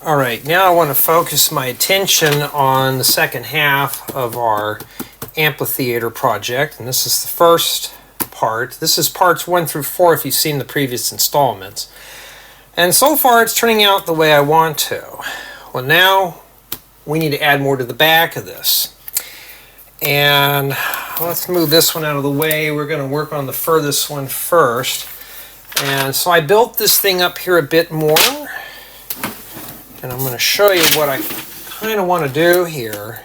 Alright, now I want to focus my attention on the second half of our Amphitheater project, and this is the first part. This is parts 1 through 4 if you've seen the previous installments. And so far it's turning out the way I want to. Well, now we need to add more to the back of this. And let's move this one out of the way. We're going to work on the furthest one first. And so I built this thing up here a bit more. And I'm going to show you what I kind of want to do here.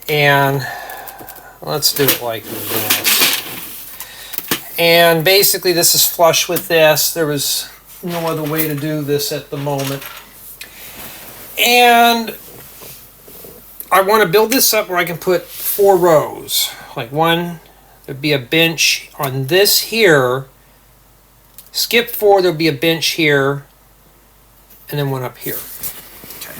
And let's do it like this. And basically this is flush with this. There was no other way to do this at the moment. And I want to build this up where I can put 4 rows. Like one, there'd be a bench on this here. Skip 4, there'll be a bench here. And then one up here. Okay.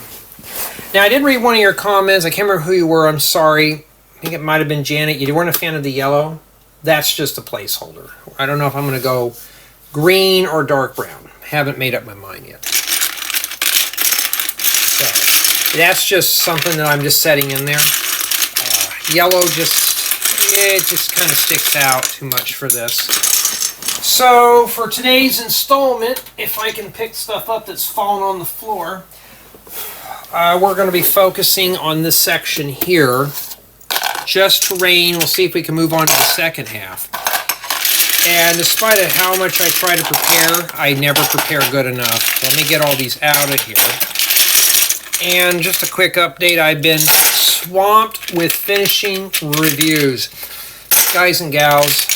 Now I did read one of your comments. I can't remember who you were. I'm sorry. I think it might have been Janet. You weren't a fan of the yellow. That's just a placeholder. I don't know if I'm going to go green or dark brown. Haven't made up my mind yet. So that's just something that I'm just setting in there. Yellow it just kind of sticks out too much for this. So for today's installment, if I can pick stuff up that's fallen on the floor, we're going to be focusing on this section here. Just terrain. We'll see if we can move on to the second half. And despite how much I try to prepare, I never prepare good enough. Let me get all these out of here. And just a quick update, I've been swamped with finishing reviews. Guys and gals,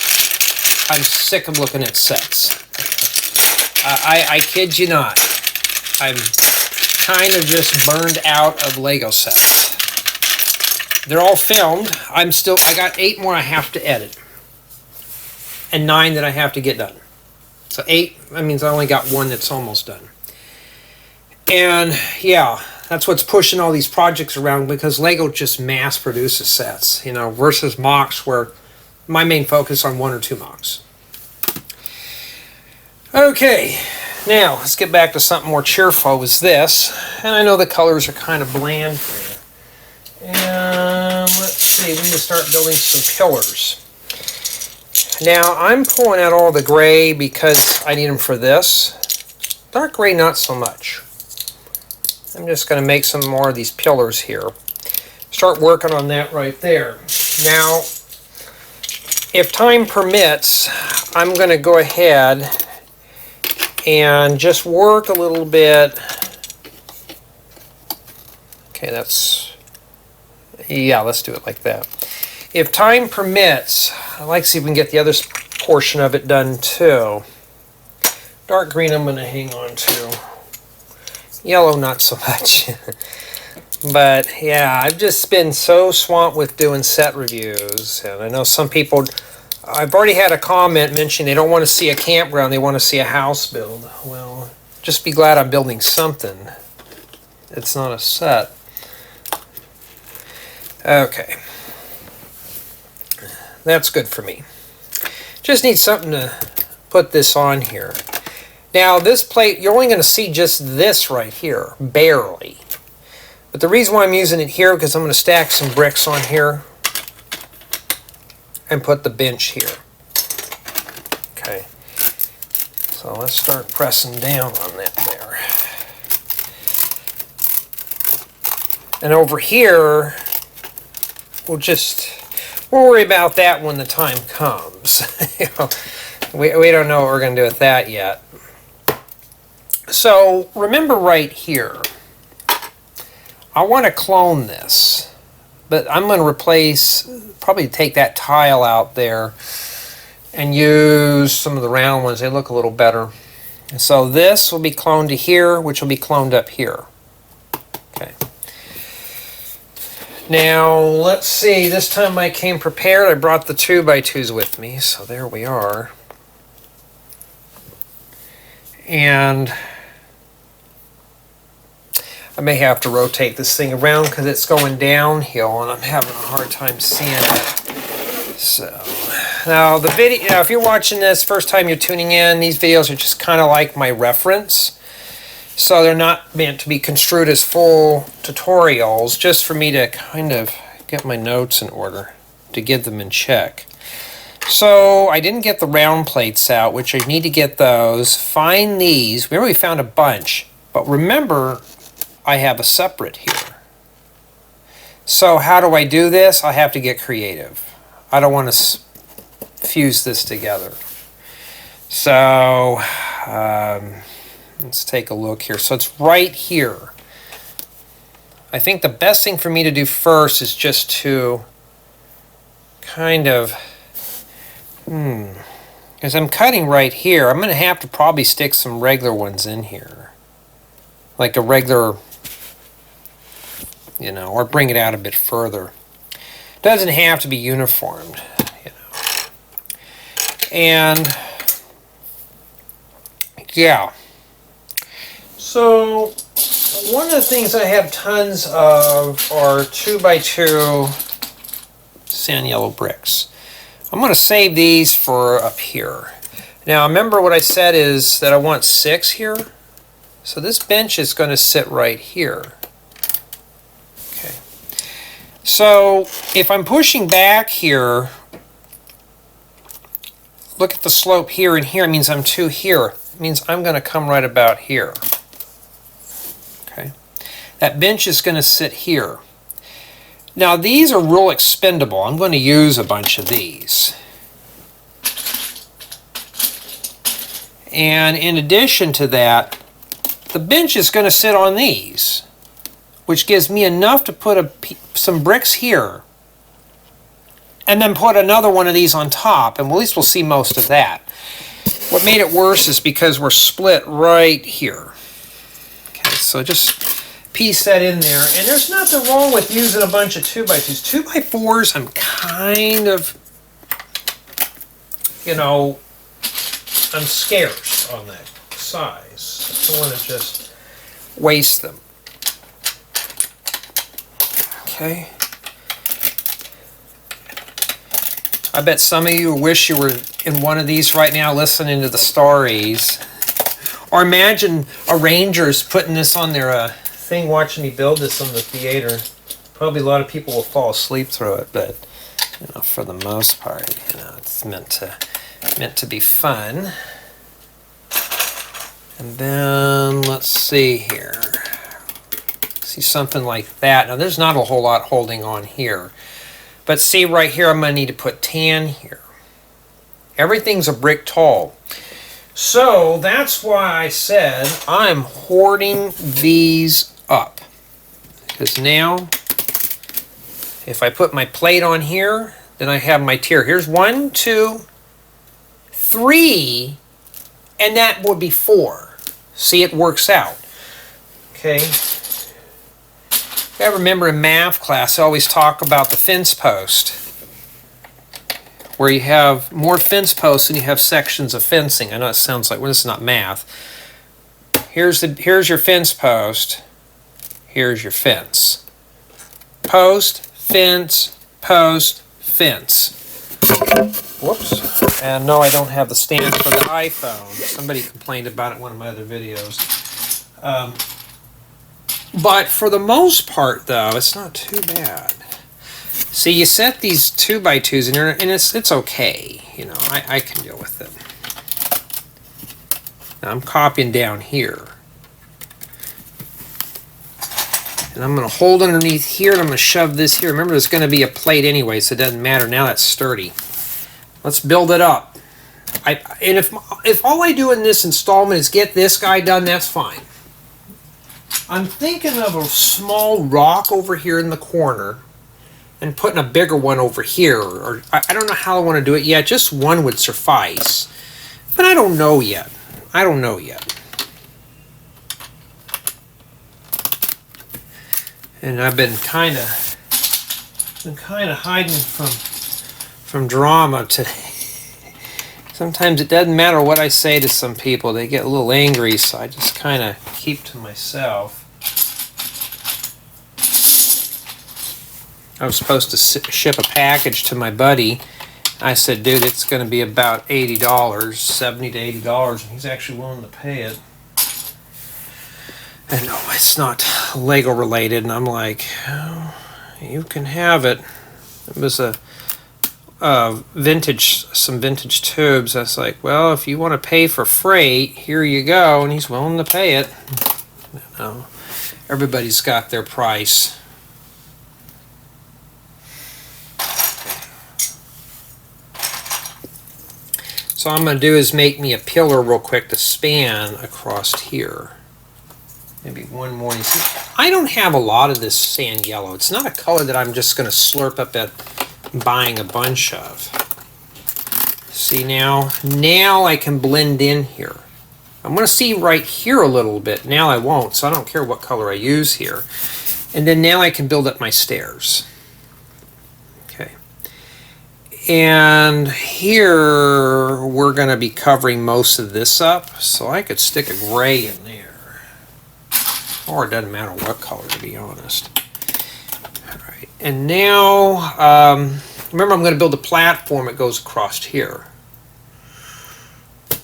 I'm sick of looking at sets. I kid you not. I'm kind of just burned out of Lego sets. They're all filmed. I got 8 more I have to edit. And 9 that I have to get done. So 8, that means I only got 1 that's almost done. And yeah, that's what's pushing all these projects around, because Lego just mass produces sets, versus MOCs, where my main focus on 1 or 2 MOCs. Okay, now let's get back to something more cheerful as this. And I know the colors are kind of bland here. And let's see, we need to start building some pillars. Now I'm pulling out all the gray because I need them for this. Dark gray, not so much. I'm just going to make some more of these pillars here. Start working on that right there. Now, if time permits, I'm going to go ahead and just work a little bit. Okay, let's do it like that. If time permits, I'd like to see if we can get the other portion of it done too. Dark green I'm going to hang on to. Yellow not so much. But yeah, I've just been so swamped with doing set reviews. And I know some people, I've already had a comment mention they don't want to see a campground, they want to see a house build. Well, just be glad I'm building something. It's not a set. Okay. That's good for me. Just need something to put this on here. Now this plate, you're only going to see just this right here, barely. But the reason why I'm using it here, because I'm going to stack some bricks on here and put the bench here. Okay. So let's start pressing down on that there. And over here, we'll worry about that when the time comes. We don't know what we're going to do with that yet. So remember right here, I want to clone this, but I'm going to probably take that tile out there and use some of the round ones. They look a little better. So this will be cloned to here, which will be cloned up here. Okay. Now, let's see. This time I came prepared. I brought the 2x2s with me, so there we are. And I may have to rotate this thing around because it's going downhill and I'm having a hard time seeing it. So, now the video, if you're watching this first time you're tuning in, these videos are just kind of like my reference. So they're not meant to be construed as full tutorials, just for me to kind of get my notes in order, to get them in check. So I didn't get the round plates out, which I need to get those. Find these. We already found a bunch, but remember, I have a separate here. So how do I do this? I have to get creative. I don't want to fuse this together. So let's take a look here. So it's right here. I think the best thing for me to do first is just to kind of, because I'm cutting right here, I'm going to have to probably stick some regular ones in here. Like a regular, you know, or bring it out a bit further. Doesn't have to be uniformed, you know. And yeah. So one of the things I have tons of are 2x2 sand yellow bricks. I'm going to save these for up here. Now remember what I said is that I want 6 here. So this bench is going to sit right here. Okay. So if I'm pushing back here, look at the slope here and here. It means I'm 2 here. It means I'm going to come right about here. Okay. That bench is going to sit here. Now these are real expendable. I'm going to use a bunch of these. And in addition to that, the bench is going to sit on these, which gives me enough to put some bricks here, and then put another one of these on top, and at least we'll see most of that. What made it worse is because we're split right here. Okay, so just piece that in there, and there's nothing wrong with using a bunch of 2x2s. 2x4s, I'm kind of, you know, I'm scarce on that size. I don't want to just waste them. Okay. I bet some of you wish you were in one of these right now listening to the stories. Or imagine arrangers putting this on their thing, watching me build this on the theater. Probably a lot of people will fall asleep through it, but you know, for the most part, you know, it's meant to be fun. And then let's see here. See something like that. Now there's not a whole lot holding on here. But see right here, I'm going to need to put tan here. Everything's a brick tall. So that's why I said I'm hoarding these up. Because now, if I put my plate on here, then I have my tier. Here's 1, 2, 3, and that would be 4. See, it works out. Okay. I remember in math class, I always talk about the fence post, where you have more fence posts than you have sections of fencing. I know it sounds like, well, this is not math. Here's your fence post. Here's your fence. Post, fence, post, fence. Whoops. And no, I don't have the stand for the iPhone. Somebody complained about it in one of my other videos. But for the most part, though, it's not too bad. See, you set these 2x2s in there, and it's okay. You know, I can deal with it. Now I'm copying down here. And I'm going to hold underneath here, and I'm going to shove this here. Remember, there's going to be a plate anyway, so it doesn't matter. Now that's sturdy. Let's build it up. And if all I do in this installment is get this guy done, that's fine. I'm thinking of a small rock over here in the corner and putting a bigger one over here. Or I don't know how I want to do it yet. Just one would suffice. But I don't know yet. I don't know yet. And I've been kind of hiding from drama today. Sometimes it doesn't matter what I say to some people. They get a little angry, so I just kind of keep to myself. I was supposed to ship a package to my buddy. I said, dude, it's going to be about $80, $70 to $80, and he's actually willing to pay it. And no, it's not Lego related. And I'm like, oh, you can have it. It was a some vintage tubes. I was like, well, if you want to pay for freight, here you go. And he's willing to pay it. You know, everybody's got their price. So all I'm going to do is make me a pillar real quick to span across here. Maybe one more. See, I don't have a lot of this sand yellow. It's not a color that I'm just going to slurp up at buying a bunch of. See, now I can blend in here. I'm going to see right here a little bit. Now I won't, so I don't care what color I use here. And then now I can build up my stairs. Okay. And here we're going to be covering most of this up, so I could stick a gray in there. Or it doesn't matter what color, to be honest. All right. And now, remember, I'm going to build a platform that goes across here.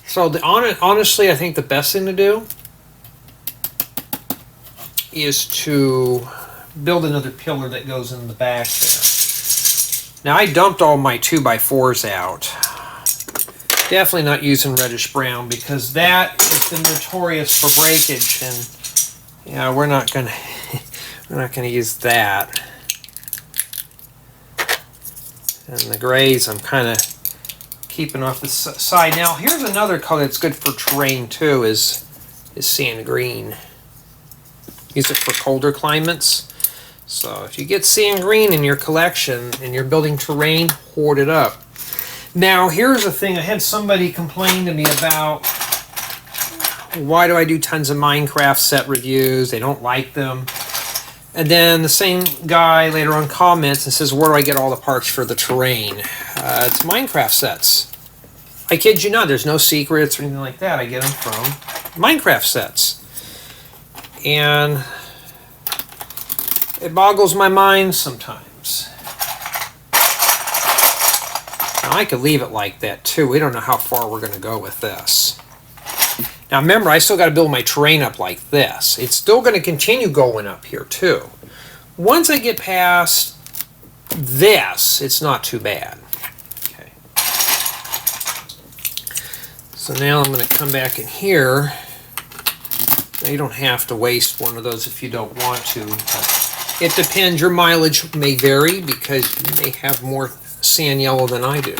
So honestly, I think the best thing to do is to build another pillar that goes in the back there. Now, I dumped all my 2x4s out. Definitely not using reddish brown because that has been notorious for breakage, and yeah, we're not gonna use that. And the grays, I'm kind of keeping off the side. Now, here's another color that's good for terrain too. Is sand green. Use it for colder climates. So if you get sand green in your collection and you're building terrain, hoard it up. Now, here's the thing. I had somebody complain to me about, why do I do tons of Minecraft set reviews? They don't like them. And then the same guy later on comments and says, where do I get all the parts for the terrain? It's Minecraft sets. I kid you not, there's no secrets or anything like that. I get them from Minecraft sets. And it boggles my mind sometimes. Now, I could leave it like that too. We don't know how far we're going to go with this. Now remember, I still got to build my terrain up like this. It's still going to continue going up here too. Once I get past this, it's not too bad. Okay. So now I'm going to come back in here. Now, you don't have to waste one of those if you don't want to. But it depends. Your mileage may vary because you may have more sand yellow than I do.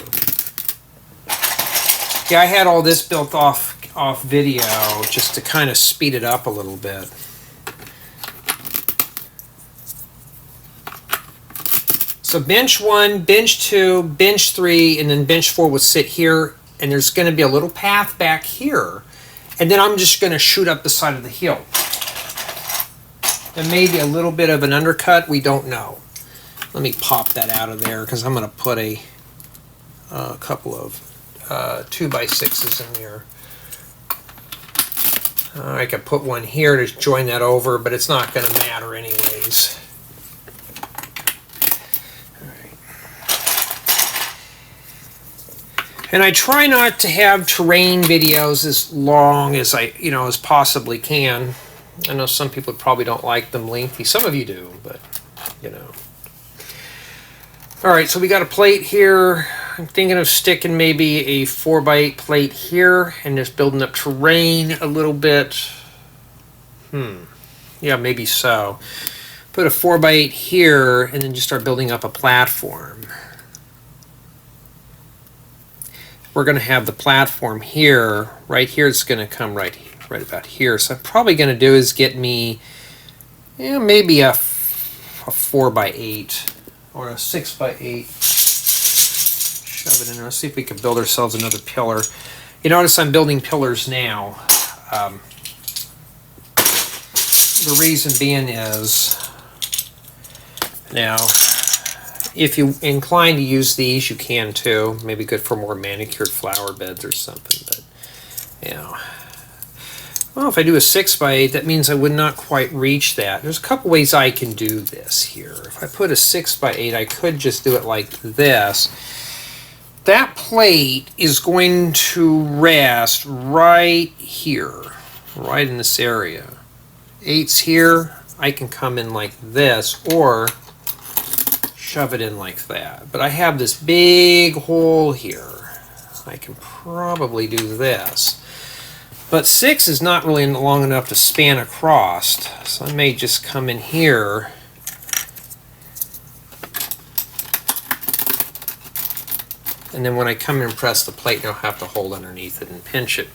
Yeah, I had all this built off video just to kind of speed it up a little bit. So bench 1, bench 2, bench 3, and then bench 4 would sit here, and there's going to be a little path back here, and then I'm just going to shoot up the side of the hill. And maybe a little bit of an undercut, we don't know. Let me pop that out of there because I'm going to put a couple of 2x6s in there. I could put one here to join that over, but it's not going to matter anyways. All right. And I try not to have terrain videos as long as as possibly can. I know some people probably don't like them lengthy. Some of you do, but All right, so we got a plate here. I'm thinking of sticking maybe a 4x8 plate here and just building up terrain a little bit. Yeah, maybe so. Put a 4x8 here and then just start building up a platform. We're going to have the platform here. Right here, it's going to come right about here. So I'm probably going to do is get me maybe a 4x8 or a 6x8. Shove it in there. Let's see if we can build ourselves another pillar. You notice I'm building pillars now. The reason being is, now, if you're inclined to use these, you can too. Maybe good for more manicured flower beds or something. But, well, if I do a 6x8, that means I would not quite reach that. There's a couple ways I can do this here. If I put a 6x8, I could just do it like this. That plate is going to rest right here, right in this area. 8's here, I can come in like this or shove it in like that. But I have this big hole here. I can probably do this. But 6 is not really long enough to span across, so I may just come in here and then when I come in and press the plate, I'll have to hold underneath it and pinch it.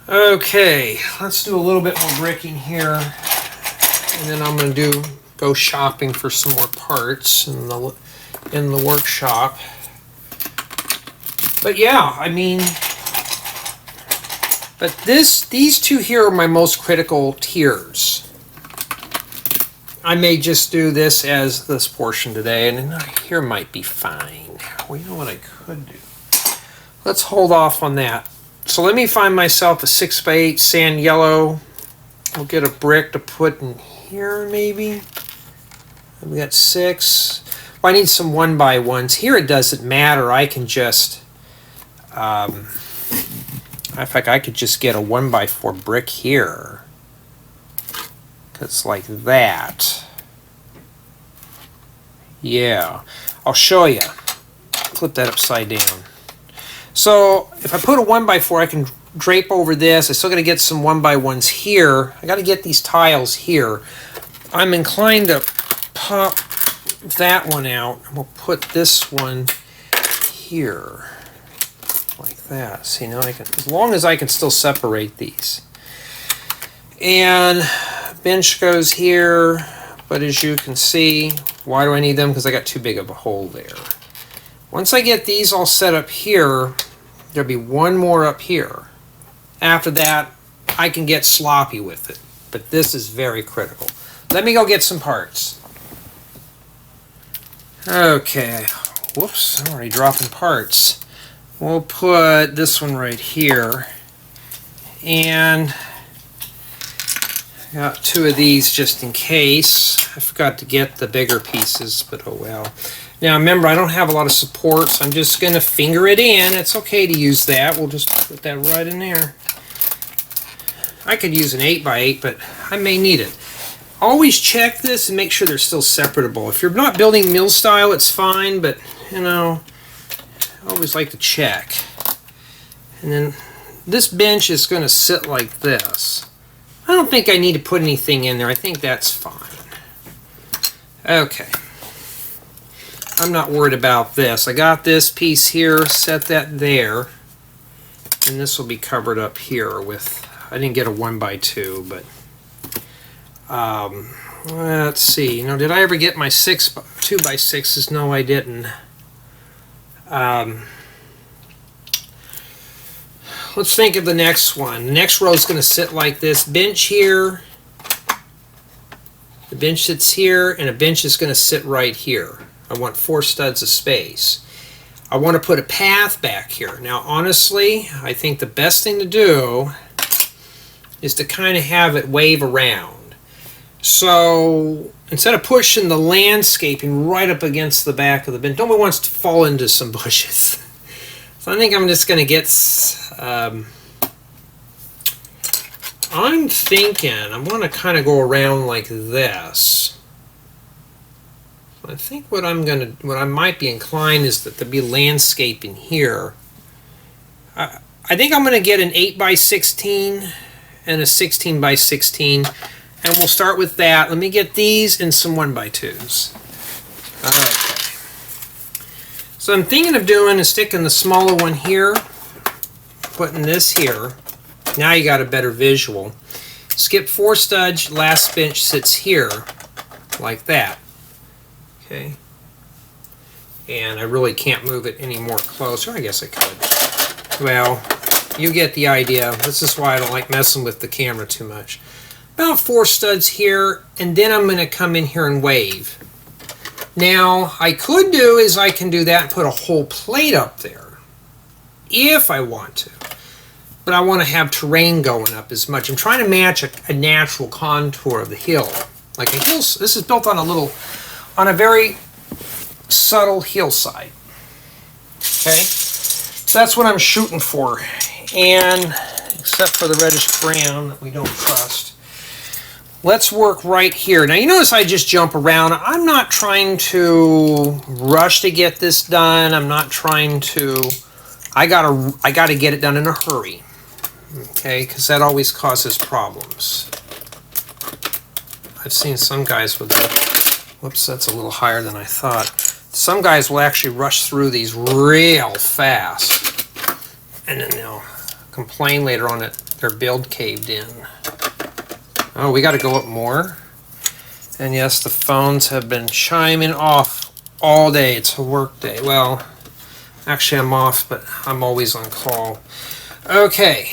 Okay, let's do a little bit more bricking here, and then I'm going to go shopping for some more parts in the workshop. But yeah, I mean, but these two here are my most critical tiers. I may just do this as this portion today, and then here might be fine. Well, you know what I could do? Let's hold off on that. So let me find myself a 6x8 sand yellow. We'll get a brick to put in here maybe. We got 6. Well, I need some 1x1s. Here it doesn't matter. I can just, in fact, I could just get a 1x4 brick here. It's like that. Yeah, I'll show you. Flip that upside down. So if I put a 1x4, I can drape over this. I still got to get some 1x1s here. I got to get these tiles here. I'm inclined to pop that one out. We'll put this one here, like that. See, now I can, as long as I can still separate these. And bench goes here, but as you can see, why do I need them? Because I got too big of a hole there. Once I get these all set up here, there'll be one more up here. After that, I can get sloppy with it, but this is very critical. Let me go get some parts. Okay, whoops, I'm already dropping parts. We'll put this one right here, and got 2 of these just in case. I forgot to get the bigger pieces, but oh well. Now remember, I don't have a lot of support, so I'm just going to finger it in. It's okay to use that. We'll just put that right in there. I could use an 8x8, but I may need it. Always check this and make sure they're still separable. If you're not building mill style, it's fine, but you know, I always like to check. And then this bench is going to sit like this. I don't think I need to put anything in there. I think that's fine. Okay. I'm not worried about this. I got this piece here, set that there, and this will be covered up here with, I didn't get a 1x2, but let's see. Now, did I ever get my 2x6s? No, I didn't. Let's think of the next one. The next row is going to sit like this. Bench here. The bench sits here, and a bench is going to sit right here. I want 4 studs of space. I want to put a path back here. Now, honestly, I think the best thing to do is to kind of have it wave around. So instead of pushing the landscaping right up against the back of the bench, nobody wants to fall into some bushes. So I think I'm just going to get, I'm thinking I'm going to kind of go around like this. I think what I might be inclined is that there be landscaping here. I think I'm going to get an 8x16 and a 16x16, and we'll start with that. Let me get these and some 1x2s. Okay. So I'm thinking of doing is sticking the smaller one here, putting this here. Now you got a better visual. Skip 4 studs, last bench sits here, like that. Okay, and I really can't move it any more closer. I guess I could. Well, you get the idea. This is why I don't like messing with the camera too much. About 4 studs here, and then I'm going to come in here and wave. Now, I could do is I can do that and put a whole plate up there, if I want to. But I want to have terrain going up as much. I'm trying to match a natural contour of the hill. Like a hill. This is built on a very subtle hillside. Okay, so that's what I'm shooting for, and except for the reddish brown that we don't trust. let's work right here. Now you notice I just jump around. I'm not trying to rush to get this done. I'm not trying to, I gotta get it done in a hurry. Okay, because that always causes problems. I've seen some guys with whoops, that's a little higher than I thought. Some guys will actually rush through these real fast, and then they'll complain later on that their build caved in. Oh, we got to go up more. And yes, the phones have been chiming off all day. It's a work day. Well, actually I'm off, but I'm always on call. Okay,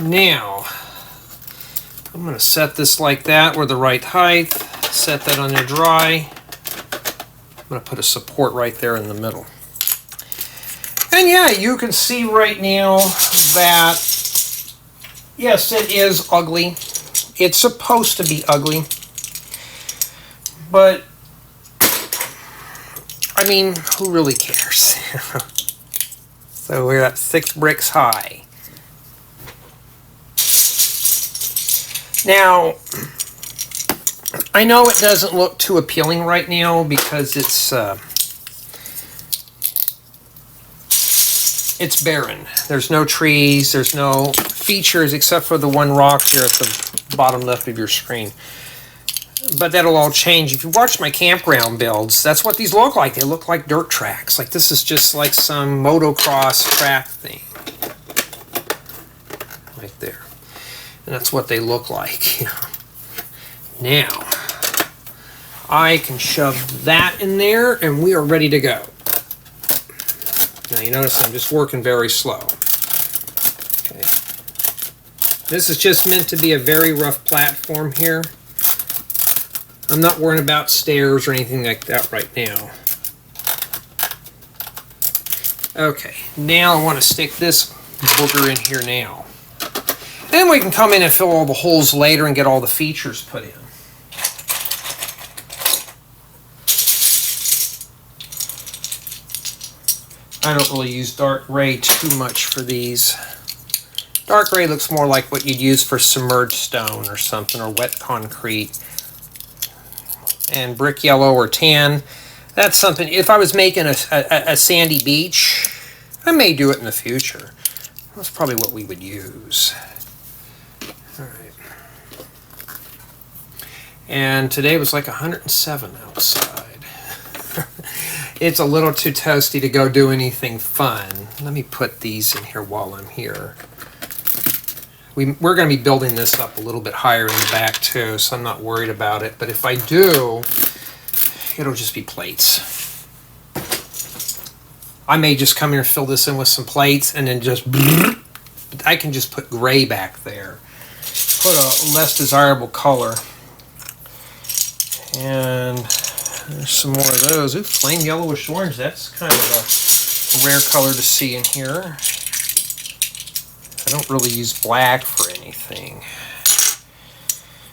now I'm going to set this like that. We're the right height. Set that on there dry. I'm going to put a support right there in the middle. And yeah, you can see right now that, yes, it is ugly. It's supposed to be ugly. But, I mean, who really cares? So we're at 6 bricks high. Now, I know it doesn't look too appealing right now because it's barren. There's no trees, there's no features except for the one rock here at the bottom left of your screen. But that'll all change. If you watch my campground builds, that's what these look like. They look like dirt tracks. Like this is just like some motocross track thing. Right there. And that's what they look like. Now, I can shove that in there and we are ready to go. Now you notice I'm just working very slow. Okay. This is just meant to be a very rough platform here. I'm not worrying about stairs or anything like that right now. Okay, now I want to stick this booger in here now. Then we can come in and fill all the holes later and get all the features put in. I don't really use dark gray too much for these. Dark gray looks more like what you'd use for submerged stone or something, or wet concrete. And brick yellow or tan, that's something, if I was making a sandy beach, I may do it in the future. That's probably what we would use. All right. And today was like 107 outside. It's a little too toasty to go do anything fun. Let me put these in here while I'm here. We're going to be building this up a little bit higher in the back too, so I'm not worried about it. But if I do, it'll just be plates. I may just come here and fill this in with some plates and then just... I can just put gray back there. Put a less desirable color. And there's some more of those. Ooh, flame yellowish orange. That's kind of a rare color to see in here. I don't really use black for anything.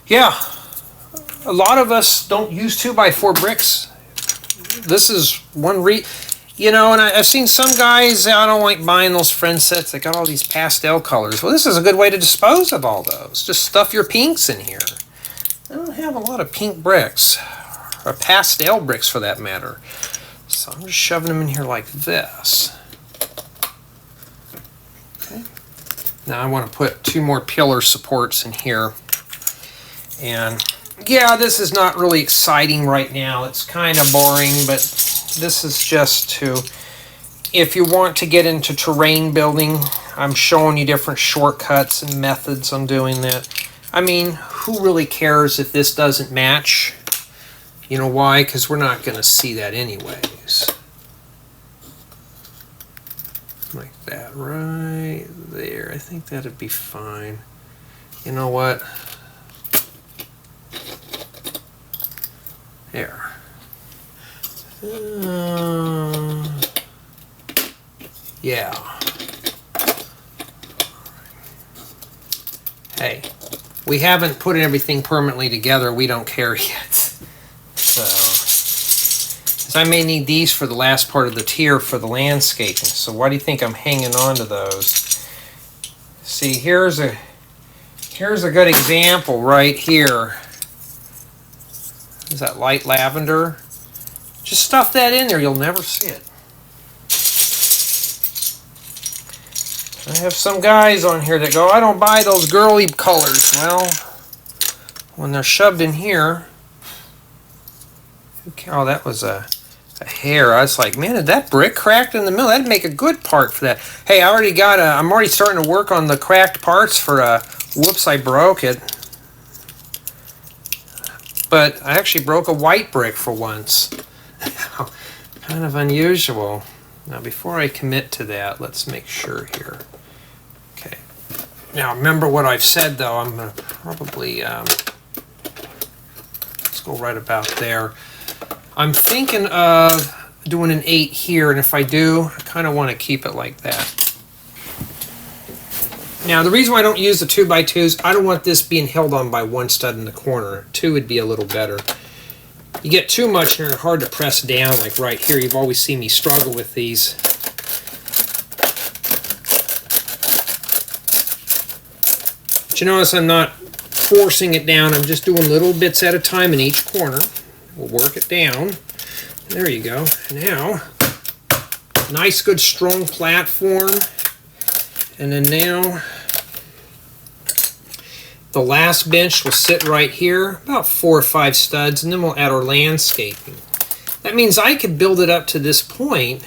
Yeah, a lot of us don't use 2x4 bricks. This is one you know, and I've seen some guys, I don't like buying those friend sets that got all these pastel colors. Well, this is a good way to dispose of all those. Just stuff your pinks in here. I don't have a lot of pink bricks, or pastel bricks for that matter. So I'm just shoving them in here like this. Okay. Now I want to put 2 more pillar supports in here. And yeah, this is not really exciting right now. It's kind of boring, but this is just to, if you want to get into terrain building, I'm showing you different shortcuts and methods on doing that. I mean, who really cares if this doesn't match? You know why? Because we're not going to see that anyways. Like that right there. I think that'd be fine. You know what? There. Yeah. Hey, we haven't put everything permanently together. We don't care yet. So I may need these for the last part of the tier for the landscaping. So why do you think I'm hanging on to those? See, here's a good example right here. Is that light lavender? Just stuff that in there, you'll never see it. I have some guys on here that go, I don't buy those girly colors. Well, when they're shoved in here, oh, that was a hair. I was like, man, did that brick cracked in the middle? That'd make a good part for that. Hey, I'm already starting to work on the cracked parts for whoops, I broke it. But I actually broke a white brick for once. Kind of unusual. Now, before I commit to that, let's make sure here. Okay. Now, remember what I've said, though. I'm going to probably, let's go right about there. I'm thinking of doing an 8 here, and if I do, I kind of want to keep it like that. Now, the reason why I don't use the 2x2s, I don't want this being held on by one stud in the corner. 2 would be a little better. You get too much and they're hard to press down, like right here. You've always seen me struggle with these. But you notice I'm not forcing it down. I'm just doing little bits at a time in each corner. We'll work it down. There you go. Now, nice, good, strong platform. And then now, the last bench will sit right here, about 4 or 5 studs, and then we'll add our landscaping. That means I could build it up to this point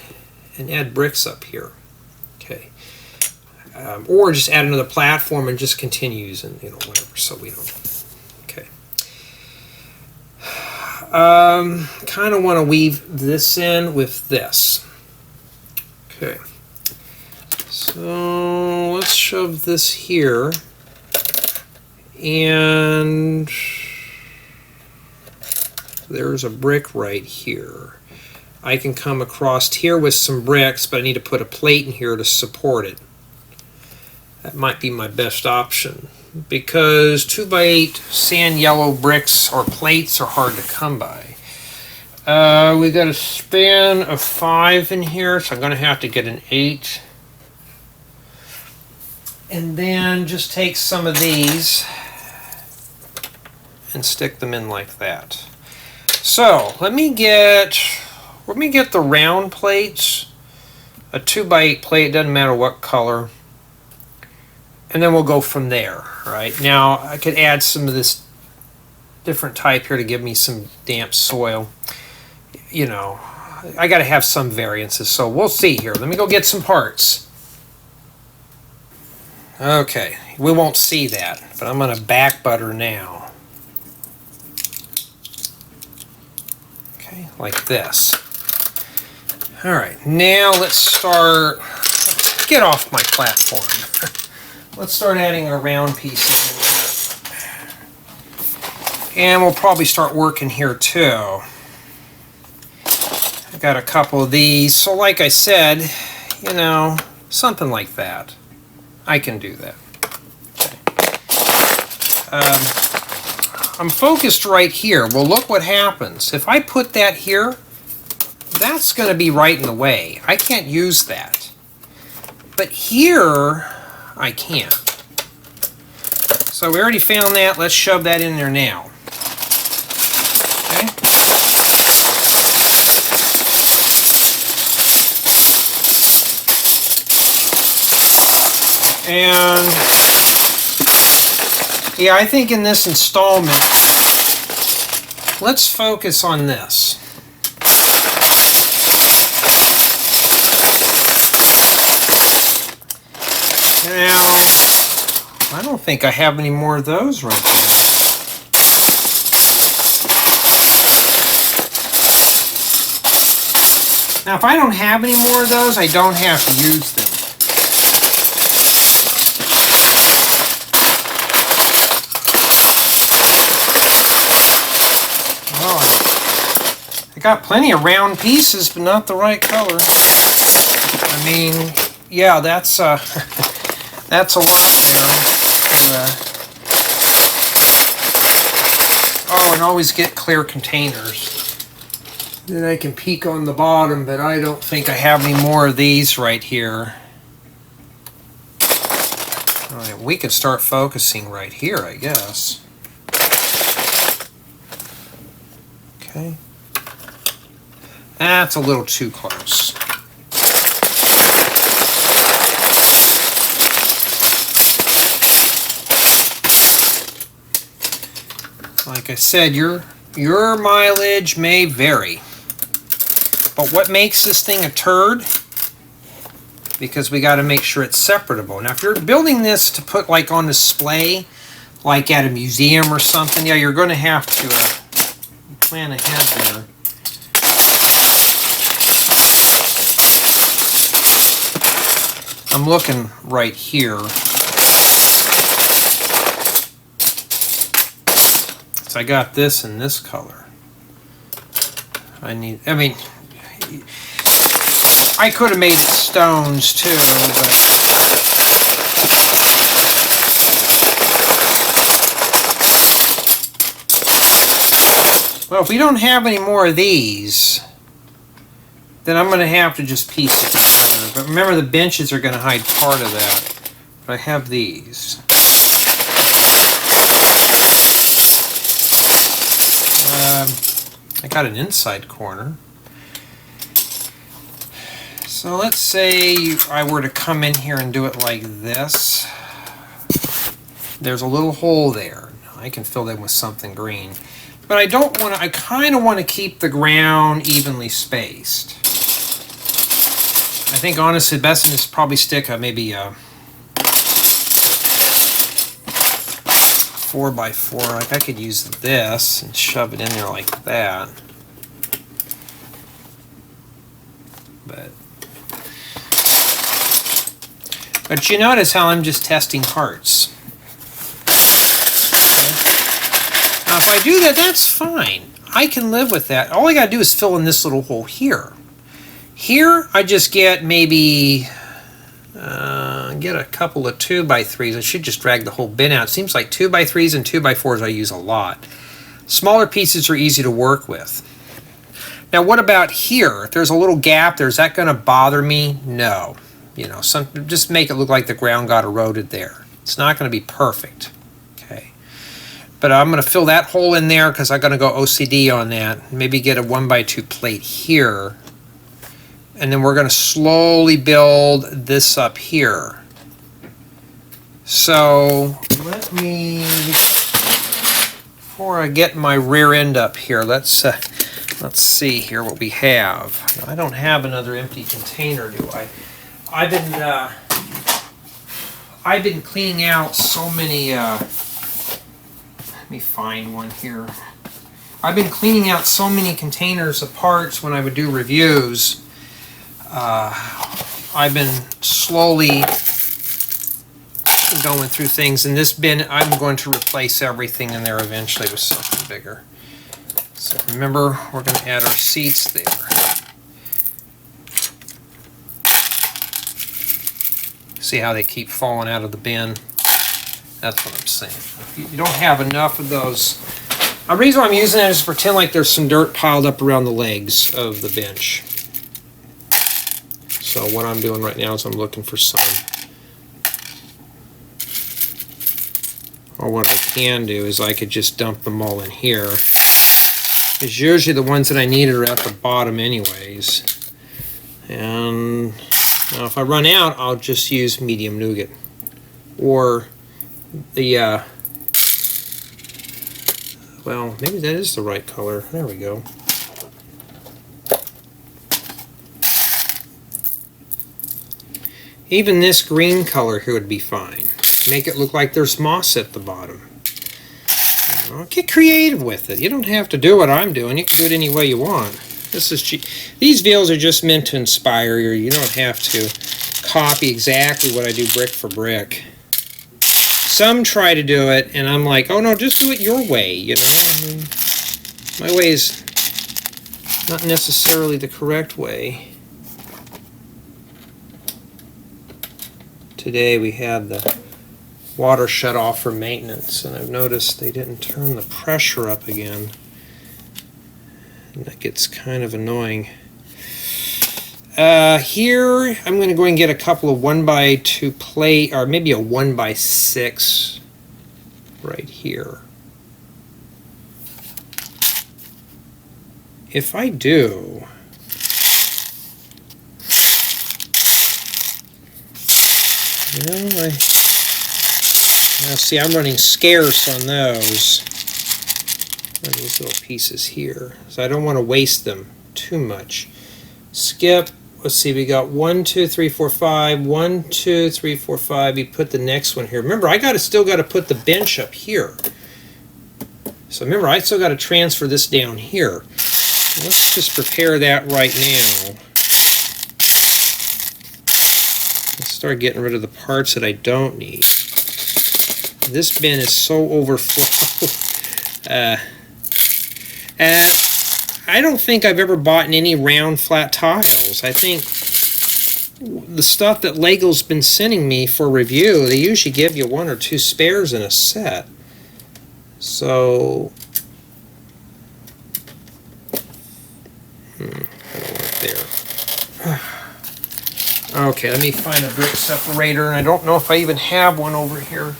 and add bricks up here. Okay. Or just add another platform and just continue using, whatever, so we don't. Okay. Kind of want to weave this in with this. Okay. So let's shove this here. And there's a brick right here. I can come across here with some bricks, but I need to put a plate in here to support it. That might be my best option, because 2x8 sand yellow bricks or plates are hard to come by. We've got a span of 5 in here, so I'm going to have to get an 8. And then just take some of these and stick them in like that. So let me get the round plates, a 2x8 plate, doesn't matter what color, and then we'll go from there. Right now, I could add some of this different type here to give me some damp soil. I got to have some variances, so we'll see here. Let me go get some parts. Okay, we won't see that, but I'm going to back butter now. Okay, like this. All right, now let's start. Get off my platform. Let's start adding our round pieces in here. And we'll probably start working here too. I've got a couple of these, so like I said, something like that. I can do that. Okay. I'm focused right here. Well, look what happens. If I put that here, that's going to be right in the way. I can't use that. But here, I can. So we already found that. Let's shove that in there now. Okay. And yeah, I think in this installment, let's focus on this. Now, I don't think I have any more of those right now. Now, if I don't have any more of those, I don't have to use them. I got plenty of round pieces, but not the right color. I mean, yeah, that's that's a lot there. Oh, and always get clear containers. Then I can peek on the bottom, but I don't think I have any more of these right here. All right, we could start focusing right here, I guess. Okay. That's a little too close. Like I said, your mileage may vary. But what makes this thing a turd? Because we got to make sure it's separable. Now, if you're building this to put like on display, like at a museum or something, yeah, you're going to have to plan ahead there. I'm looking right here. So I got this in this color. I mean, I could have made stones too, but well, if we don't have any more of these, then I'm going to have to just piece it together. But remember, the benches are going to hide part of that. But I have these. I got an inside corner. So let's say I were to come in here and do it like this. There's a little hole there. I can fill that with something green. But I don't want to, I kind of want to keep the ground evenly spaced. I think honestly, the best thing is probably stick maybe a 4x4. Like I could use this and shove it in there like that. But you notice how I'm just testing parts. Okay. Now if I do that, that's fine. I can live with that. All I gotta do is fill in this little hole here. Here, I just get maybe, get a couple of 2x3s. I should just drag the whole bin out. It seems like 2x3s and 2x4s I use a lot. Smaller pieces are easy to work with. Now what about here? If there's a little gap there, is that gonna bother me? No. You know, just make it look like the ground got eroded there. It's not gonna be perfect, okay? But I'm gonna fill that hole in there because I'm gonna go OCD on that. Maybe get a 1x2 plate here. And then we're going to slowly build this up here. So let me, before I get my rear end up here, let's see here what we have. Now, I don't have another empty container, do I? I've been cleaning out so many. Let me find one here. I've been cleaning out so many containers of parts when I would do reviews. I've been slowly going through things. In this bin, I'm going to replace everything in there eventually with something bigger. So remember, we're going to add our seats there. See how they keep falling out of the bin? That's what I'm saying. If you don't have enough of those, the reason why I'm using that is to pretend like there's some dirt piled up around the legs of the bench. So what I'm doing right now is I'm looking for some. Or what I can do is I could just dump them all in here. Because usually the ones that I need are at the bottom anyways. And now if I run out, I'll just use medium nougat. Or the, well, maybe that is the right color. There we go. Even this green color here would be fine. Make it look like there's moss at the bottom. You know, get creative with it. You don't have to do what I'm doing. You can do it any way you want. This is these videos are just meant to inspire you. You don't have to copy exactly what I do brick for brick. Some try to do it, and I'm like, oh no, just do it your way. You know, I mean, my way is not necessarily the correct way. Today we had the water shut off for maintenance, and I've noticed they didn't turn the pressure up again. And that gets kind of annoying. Here I'm going to go and get a couple of 1x2 plate, or maybe a 1x6 right here. if I do, well, now see, I'm running scarce on those, on these little pieces here, so I don't want to waste them too much. Skip. Let's see, we got 1, 2, 3, 4, 5. 1, 2, 3, 4, 5. You put the next one here. Remember, I still got to put the bench up here. So remember, I still got to transfer this down here. Let's just prepare that right now. Let's start getting rid of the parts that I don't need. This bin is so overflow. I don't think I've ever bought any round flat tiles. I think the stuff that Lego's been sending me for review, they usually give you 1 or 2 spares in a set. So, I don't want it there. Okay, let me find a brick separator, and I don't know if I even have one over here.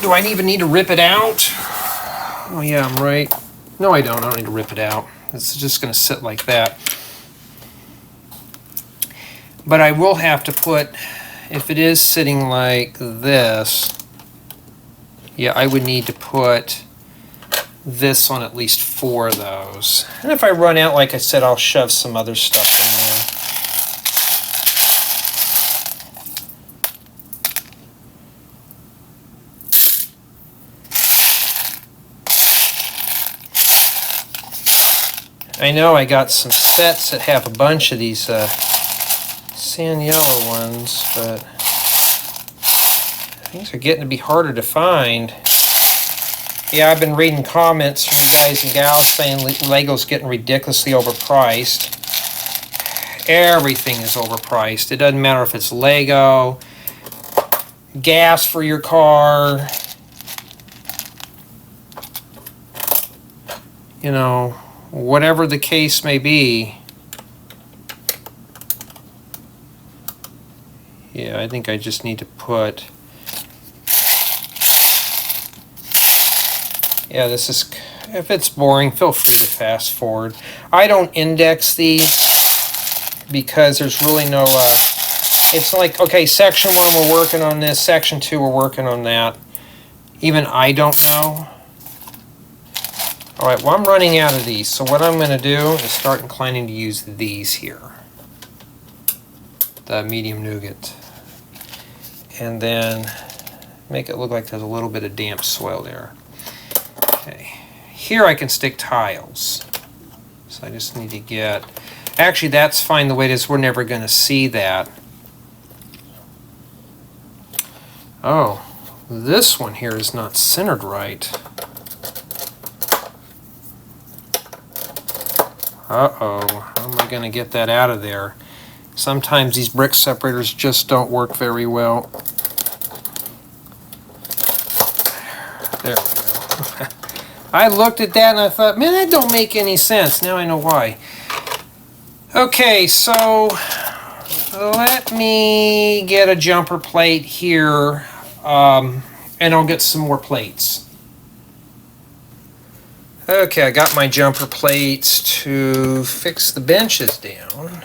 Do I even need to rip it out? Oh yeah, I'm right. No, I don't need to rip it out. It's just going to sit like that. But I will have to put, if it is sitting like this, yeah, I would need to put this on at least 4 of those. And if I run out, like I said, I'll shove some other stuff in there. I know I got some sets that have a bunch of these sand yellow ones, but things are getting to be harder to find. Yeah, I've been reading comments from you guys and gals saying Lego's getting ridiculously overpriced. Everything is overpriced. It doesn't matter if it's Lego, gas for your car, you know, whatever the case may be. Yeah, I think I just need to put... Yeah, this is... If it's boring, feel free to fast forward. I don't index these because there's really no... it's like, okay, section 1 we're working on this, section 2 we're working on that. Even I don't know. Alright, well I'm running out of these, so what I'm going to do is start inclining to use these here. The medium nougat. And then make it look like there's a little bit of damp soil there. Okay, here I can stick tiles. So I just need to get... Actually, that's fine the way it is. We're never going to see that. Oh, this one here is not centered right. Uh-oh, how am I going to get that out of there? Sometimes these brick separators just don't work very well. There we go. I looked at that and I thought, man, that don't make any sense. Now I know why. Okay, so let me get a jumper plate here, and I'll get some more plates. Okay, I got my jumper plates to fix the benches down.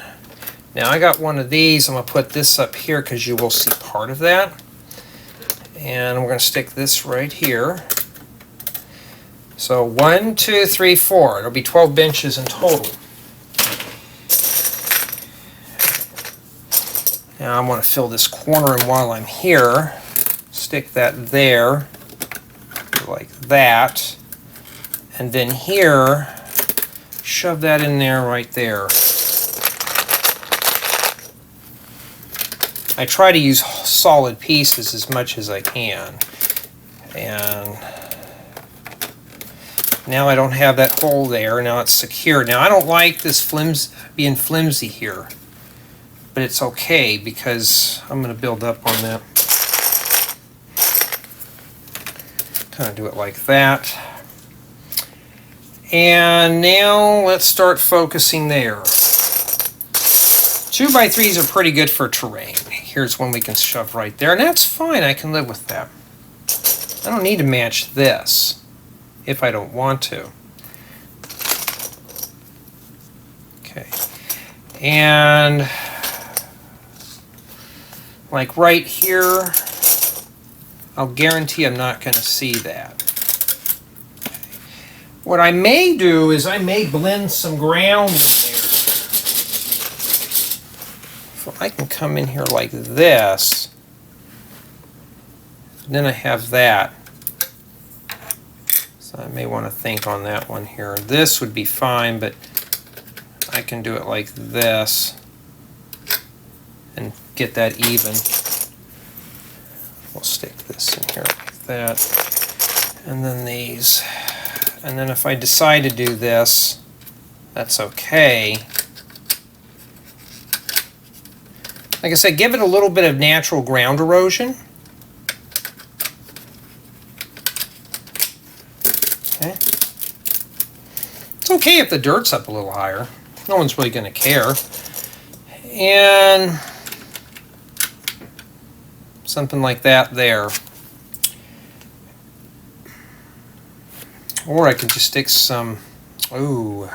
Now I got one of these. I'm going to put this up here because you will see part of that. And we're going to stick this right here. So 1, 2, 3, 4. It'll be 12 benches in total. Now I want to fill this corner, and while I'm here, stick that there, like that. And then here, shove that in there right there. I try to use solid pieces as much as I can. And now I don't have that hole there. Now it's secure. Now I don't like this being flimsy here. But it's okay because I'm going to build up on that. Kind of do it like that. And now let's start focusing there. 2x3s are pretty good for terrain. Here's one we can shove right there, and that's fine. I can live with that. I don't need to match this if I don't want to. Okay. And like right here, I'll guarantee I'm not going to see that. Okay. What I may do is I may blend some ground in there. So I can come in here like this. Then I have that. So I may want to think on that one here. This would be fine, but I can do it like this and get that even. We'll stick this in here like that. And then these. And then if I decide to do this, that's okay. Like I said, give it a little bit of natural ground erosion. Okay. It's okay if the dirt's up a little higher. No one's really going to care. And something like that there. Or I could just stick some, ooh.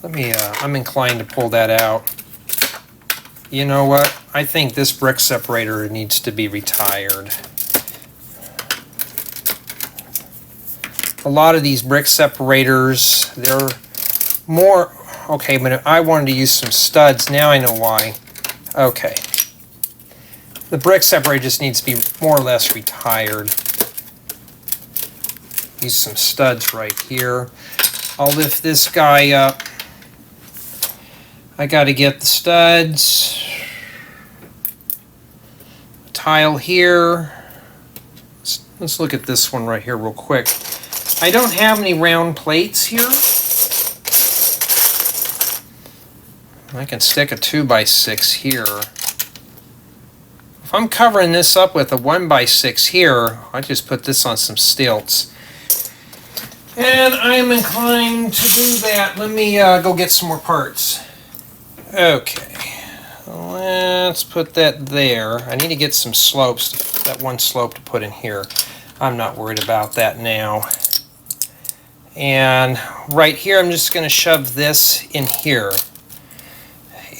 Let me, I'm inclined to pull that out. You know what? I think this brick separator needs to be retired. A lot of these brick separators, they're more, okay, but I wanted to use some studs. Now I know why. Okay. The brick separator just needs to be more or less retired. Use some studs right here. I'll lift this guy up. I got to get the studs. Tile here. Let's look at this one right here real quick. I don't have any round plates here. I can stick a 2x6 here. If I'm covering this up with a 1x6 here, I just put this on some stilts. And I'm inclined to do that. Let me go get some more parts. Okay, let's put that there. I need to get some slopes, that one slope to put in here. I'm not worried about that now. And right here, I'm just going to shove this in here.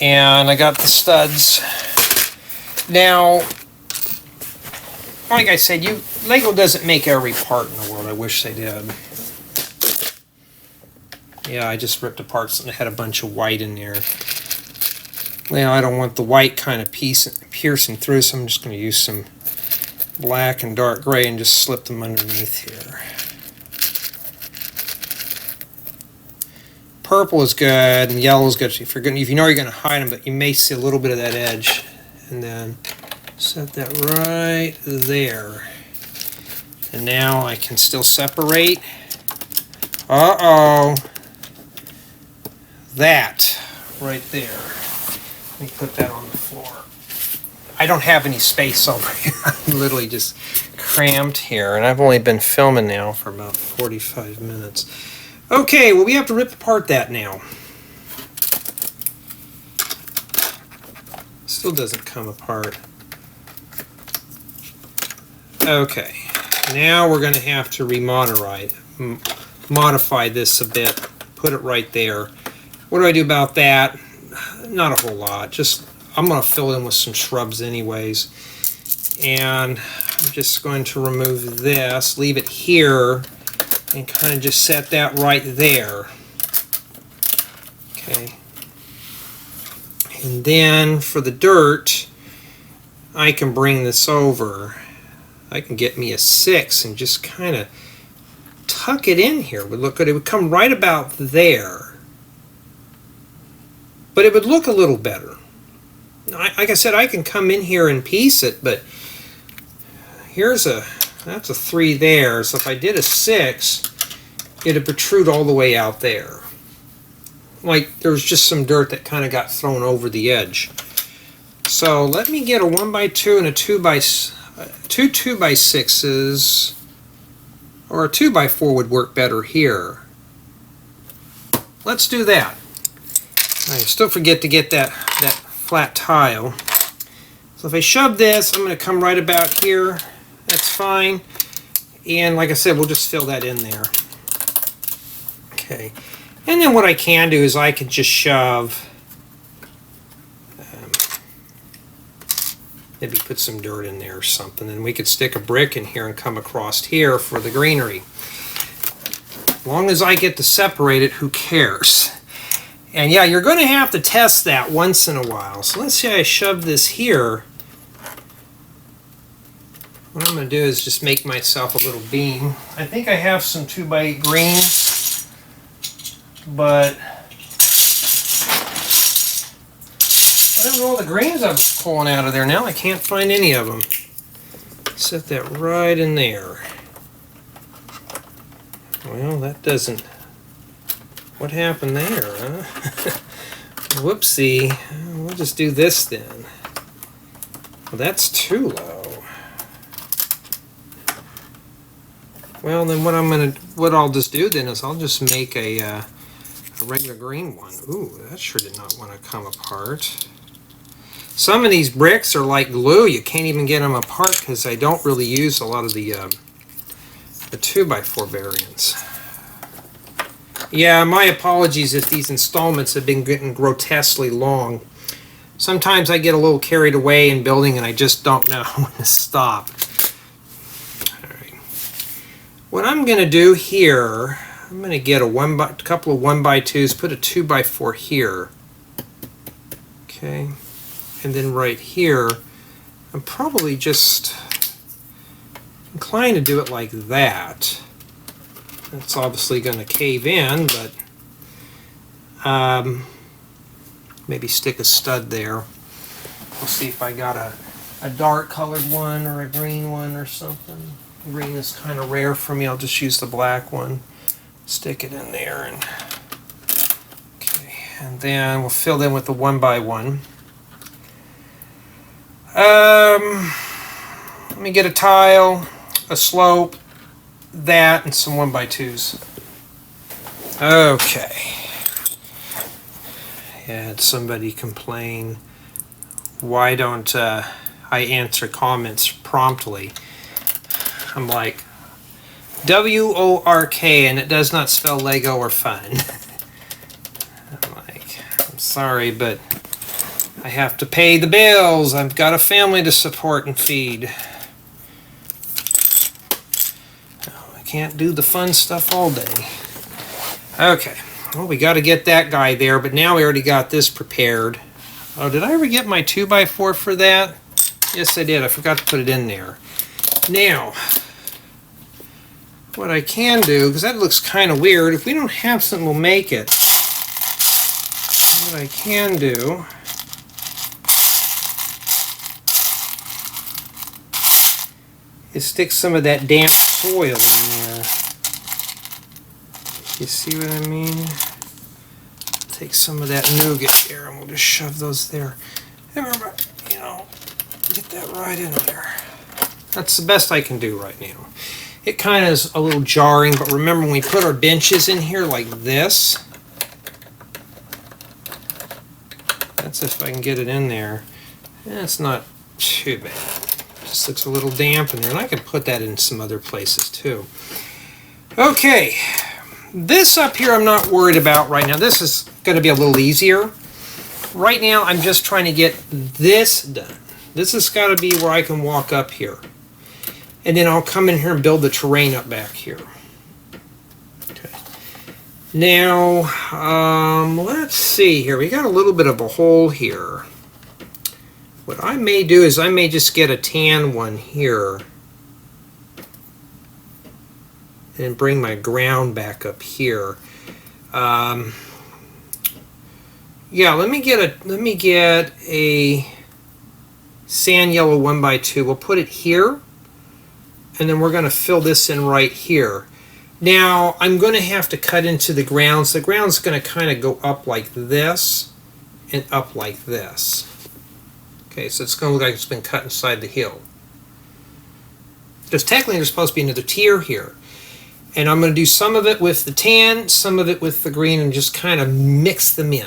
And I got the studs. Now, like I said, Lego doesn't make every part in the world. I wish they did. Yeah, I just ripped apart something that had a bunch of white in there. Well, I don't want the white kind of piercing through, so I'm just going to use some black and dark gray and just slip them underneath here. Purple is good and yellow is good if you know you're going to hide them, but you may see a little bit of that edge. And then set that right there. And now I can still separate. Uh-oh. That right there. Let me put that on the floor. I don't have any space over here. I'm literally just cramped here, and I've only been filming now for about 45 minutes. Okay, well, we have to rip apart that now. Still doesn't come apart. Okay, now we're going to have to modify this a bit, put it right there. What do I do about that? Not a whole lot. Just I'm going to fill in with some shrubs anyways. And I'm just going to remove this, leave it here, and kind of just set that right there. Okay. And then for the dirt, I can bring this over. I can get me a 6 and just kind of tuck it in here. It would look good. It would come right about there. But it would look a little better. Like I said, I can come in here and piece it, but that's a 3 there. So if I did a 6, it'd protrude all the way out there. Like there was just some dirt that kind of got thrown over the edge. So let me get a 1x2 and a 2 2x6s, or a 2x4 would work better here. Let's do that. I still forget to get that flat tile. So if I shove this, I'm going to come right about here That's fine. And like I said, we'll just fill that in there. Okay. And then what I can do is I can just shove, maybe put some dirt in there or something, and we could stick a brick in here and come across here for the greenery. As long as I get to separate it, who cares? And yeah, you're going to have to test that once in a while. So let's say I shove this here. What I'm going to do is just make myself a little beam. I think I have some 2x8 green, but I don't know all the greens I was pulling out of there now. I can't find any of them. Set that right in there. Well, that doesn't... What happened there, huh? Whoopsie. We'll just do this then. Well, that's too low. Well, then what I'll just do then is I'll just make a regular green one. Ooh, that sure did not want to come apart. Some of these bricks are like glue. You can't even get them apart because I don't really use a lot of the 2x4 variants. Yeah, my apologies if these installments have been getting grotesquely long. Sometimes I get a little carried away in building and I just don't know when to stop. All right. What I'm going to do here, I'm going to get a couple of 1x2s, put a 2x4 here. Okay. And then right here, I'm probably just inclined to do it like that. It's obviously going to cave in, but maybe stick a stud there. We'll see if I got a dark colored one or a green one or something. Green is kind of rare for me. I'll just use the black one. Stick it in there, and okay. And then we'll fill in with the 1x1. Let me get a tile, a slope, that, and some 1x2s. Okay. Had somebody complain, why don't I answer comments promptly? I'm like, W-O-R-K, and it does not spell Lego or fun. I'm like, I'm sorry, but I have to pay the bills. I've got a family to support and feed. I can't do the fun stuff all day. Okay, well, we got to get that guy there, but now we already got this prepared. Oh, did I ever get my 2x4 for that? Yes, I did. I forgot to put it in there. Now, what I can do, because that looks kind of weird, if we don't have something, we'll make it. What I can do is stick some of that damp soil in there. You see what I mean? Take some of that nougat here and we'll just shove those there. And remember, you know, get that right in there. That's the best I can do right now. It kind of is a little jarring, but remember when we put our benches in here like this, that's if I can get it in there. It's not too bad. Just looks a little damp in there, and I can put that in some other places too. Okay, this up here I'm not worried about right now. This is going to be a little easier. Right now I'm just trying to get this done. This has got to be where I can walk up here. And then I'll come in here and build the terrain up back here. Okay. Now, let's see here. We got a little bit of a hole here. What I may do is I may just get a tan one here and bring my ground back up here. Yeah, let me get a sand yellow 1x2. We'll put it here, and then we're going to fill this in right here. Now I'm going to have to cut into the ground. So the ground's going to kind of go up like this and up like this. Okay, so it's going to look like it's been cut inside the hill. Because technically there's supposed to be another tier here. And I'm going to do some of it with the tan, some of it with the green, and just kind of mix them in.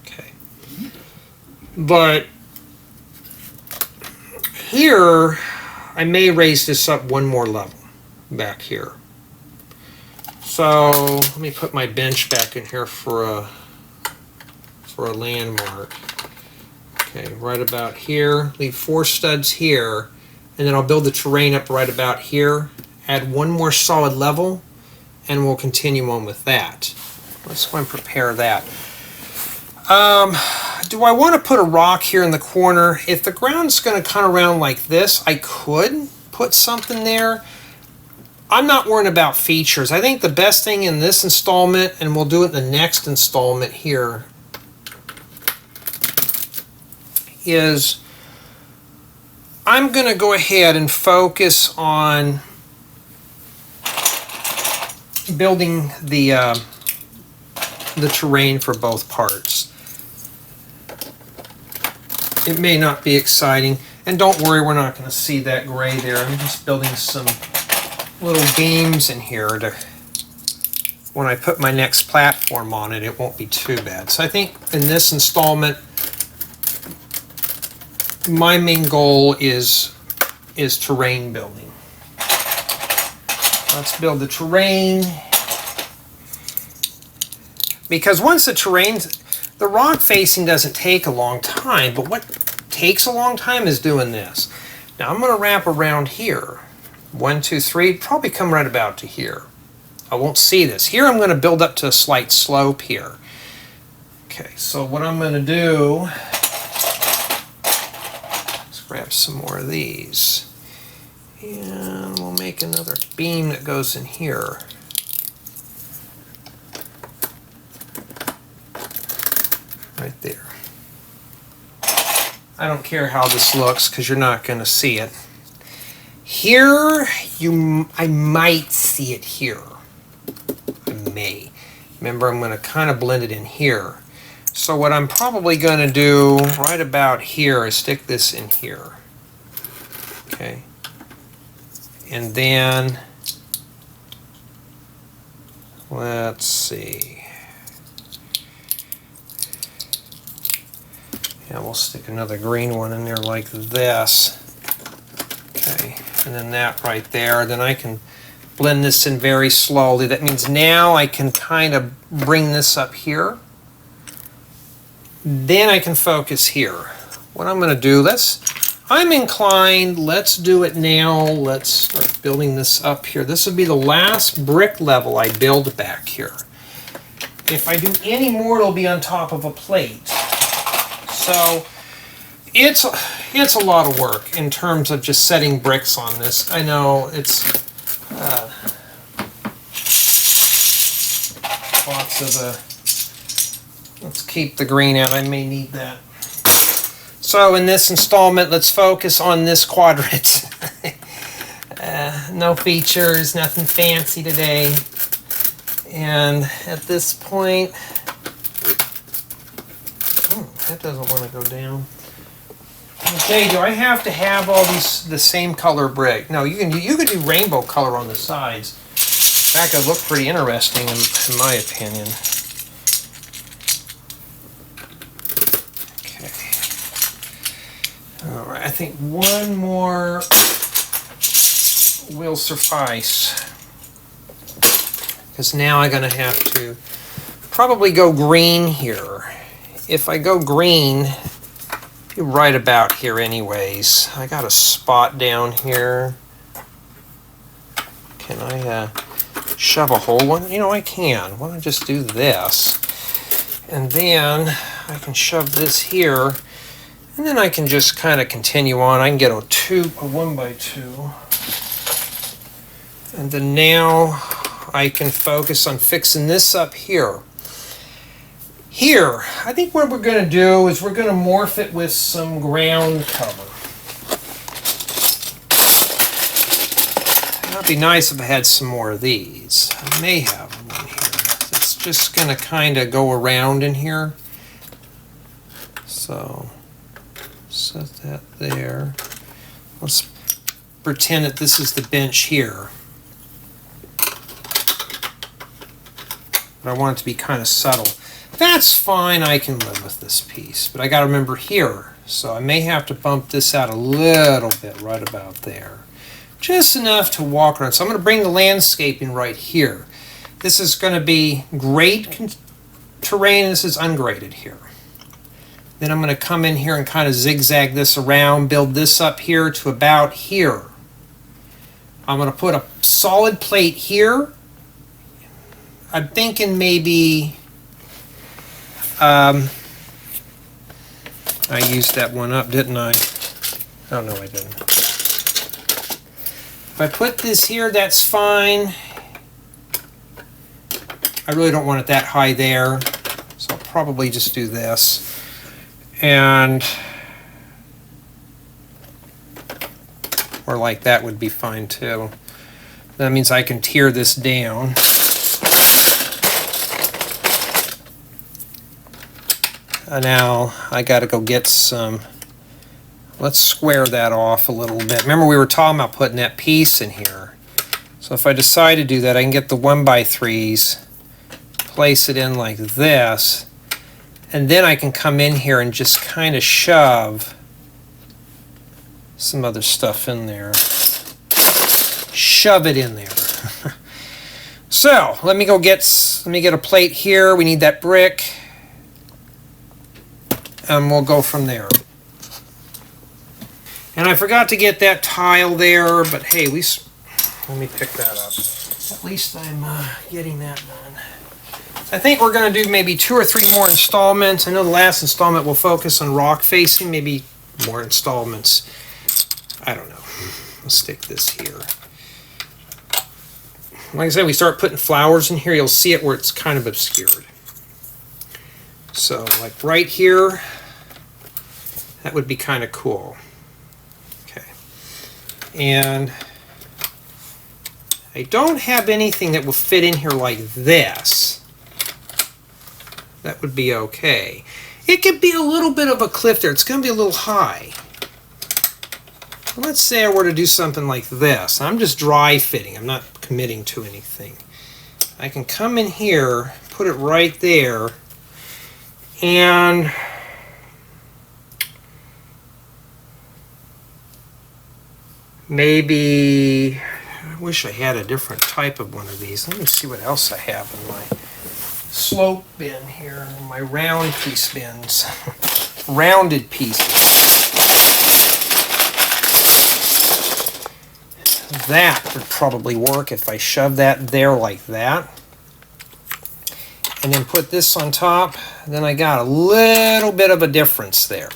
Okay. But here, I may raise this up one more level back here. So let me put my bench back in here for a landmark. Okay, right about here. Leave 4 studs here, and then I'll build the terrain up right about here. Add one more solid level, and we'll continue on with that. Let's go and prepare that. Do I want to put a rock here in the corner? If the ground's going to come around like this, I could put something there. I'm not worrying about features. I think the best thing in this installment, and we'll do it in the next installment here, is I'm going to go ahead and focus on building the terrain for both parts. It may not be exciting, and don't worry, we're not going to see that gray there. I'm just building some little games in here to, when I put my next platform on it, it won't be too bad. So I think in this installment, my main goal is terrain building. Let's build the terrain. Because once the terrain's, the rock facing doesn't take a long time, but what takes a long time is doing this. Now I'm going to wrap around here. 1, 2, 3, probably come right about to here. I won't see this. Here I'm going to build up to a slight slope here. Okay, so what I'm going to do, let's grab some more of these. And we'll make another beam that goes in here. Right there. I don't care how this looks because you're not going to see it. Here, I might see it here. I may. Remember, I'm going to kind of blend it in here. So what I'm probably going to do right about here is stick this in here. Okay. And then, let's see. Yeah, we'll stick another green one in there like this. Okay, and then that right there. Then I can blend this in very slowly. That means now I can kind of bring this up here. Then I can focus here. What I'm going to do, I'm inclined, let's do it now. Let's start building this up here. This will be the last brick level I build back here. If I do any more, it'll be on top of a plate. So it's a lot of work in terms of just setting bricks on this. I know it's lots of let's keep the green out. I may need that. So in this installment, let's focus on this quadrant. No features, nothing fancy today. And at this point, that doesn't want to go down. Okay, do I have to have all these the same color brick? No, you could do rainbow color on the sides. That could look pretty interesting in my opinion. Okay. All right, I think one more will suffice. Because now I'm going to have to probably go green here. If I go green, right about here anyways. I got a spot down here. Can I shove a hole in? You know, I can. Why don't I just do this? And then I can shove this here. And then I can just kind of continue on. I can get a 1x2. And then now I can focus on fixing this up here. Here, I think what we're going to do is we're going to morph it with some ground cover. That'd be nice if I had some more of these. I may have one here. It's just going to kind of go around in here. So, set that there. Let's pretend that this is the bench here. But I want it to be kind of subtle. That's fine, I can live with this piece, but I got to remember here, so I may have to bump this out a little bit right about there. just enough to walk around. So I'm going to bring the landscaping right here. This is going to be grade terrain, and this is ungraded here. Then I'm going to come in here and kind of zigzag this around, build this up here to about here. I'm going to put a solid plate here. I'm thinking maybe I used that one up, didn't I? Oh, no, I didn't. If I put this here, that's fine. I really don't want it that high there, so I'll probably just do this. And or like that would be fine too. That means I can tear this down. Now I got to go get some. Let's square that off a little bit. Remember we were talking about putting that piece in here. So if I decide to do that, I can get the 1x3s, place it in like this, and then I can come in here and just kind of shove some other stuff in there. Shove it in there. So let me get a plate here. We need that brick, and we'll go from there. And I forgot to get that tile there, but hey, let me pick that up. At least I'm getting that done. I think we're going to do maybe 2 or 3 more installments. I know the last installment will focus on rock facing, maybe more installments. I don't know. Let's stick this here. Like I said, we start putting flowers in here, you'll see it where it's kind of obscured. So like right here, that would be kind of cool. Okay. And I don't have anything that will fit in here like this. That would be okay. It could be a little bit of a cliff there. It's going to be a little high. Let's say I were to do something like this. I'm just dry fitting. I'm not committing to anything. I can come in here, put it right there, and maybe, I wish I had a different type of one of these. Let me see what else I have in my slope bin here, my round piece bins. Rounded pieces. That would probably work if I shove that there like that. And then put this on top. Then I got a little bit of a difference there.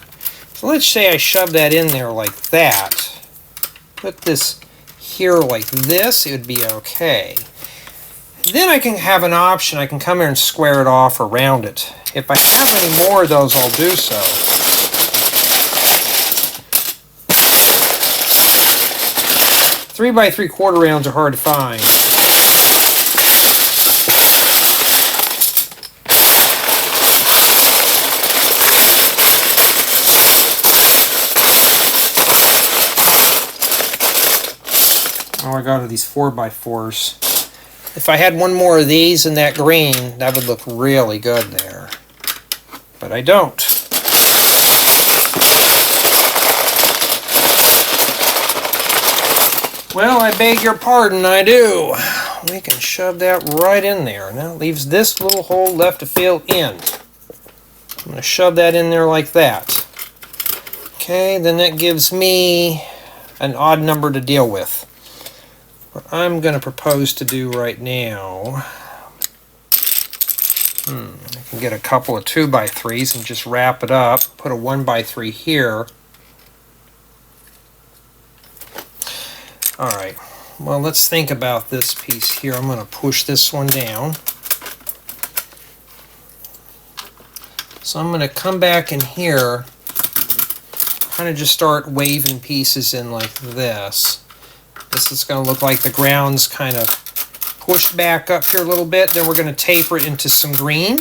So let's say I shove that in there like that. Put this here like this, it would be okay. Then I can have an option. I can come here and square it off or round it. If I have any more of those, I'll do so. 3x3/4 rounds are hard to find. Oh, I got these 4x4s. If I had one more of these in that green, that would look really good there. But I don't. Well, I beg your pardon, I do. We can shove that right in there. Now it leaves this little hole left to fill in. I'm going to shove that in there like that. Okay, then that gives me an odd number to deal with. What I'm going to propose to do right now, I can get a couple of 2x3s and just wrap it up. Put a 1x3 here. Alright, well, let's think about this piece here. I'm going to push this one down. So I'm going to come back in here, kind of just start waving pieces in like this. This is going to look like the ground's kind of pushed back up here a little bit. Then we're going to taper it into some green.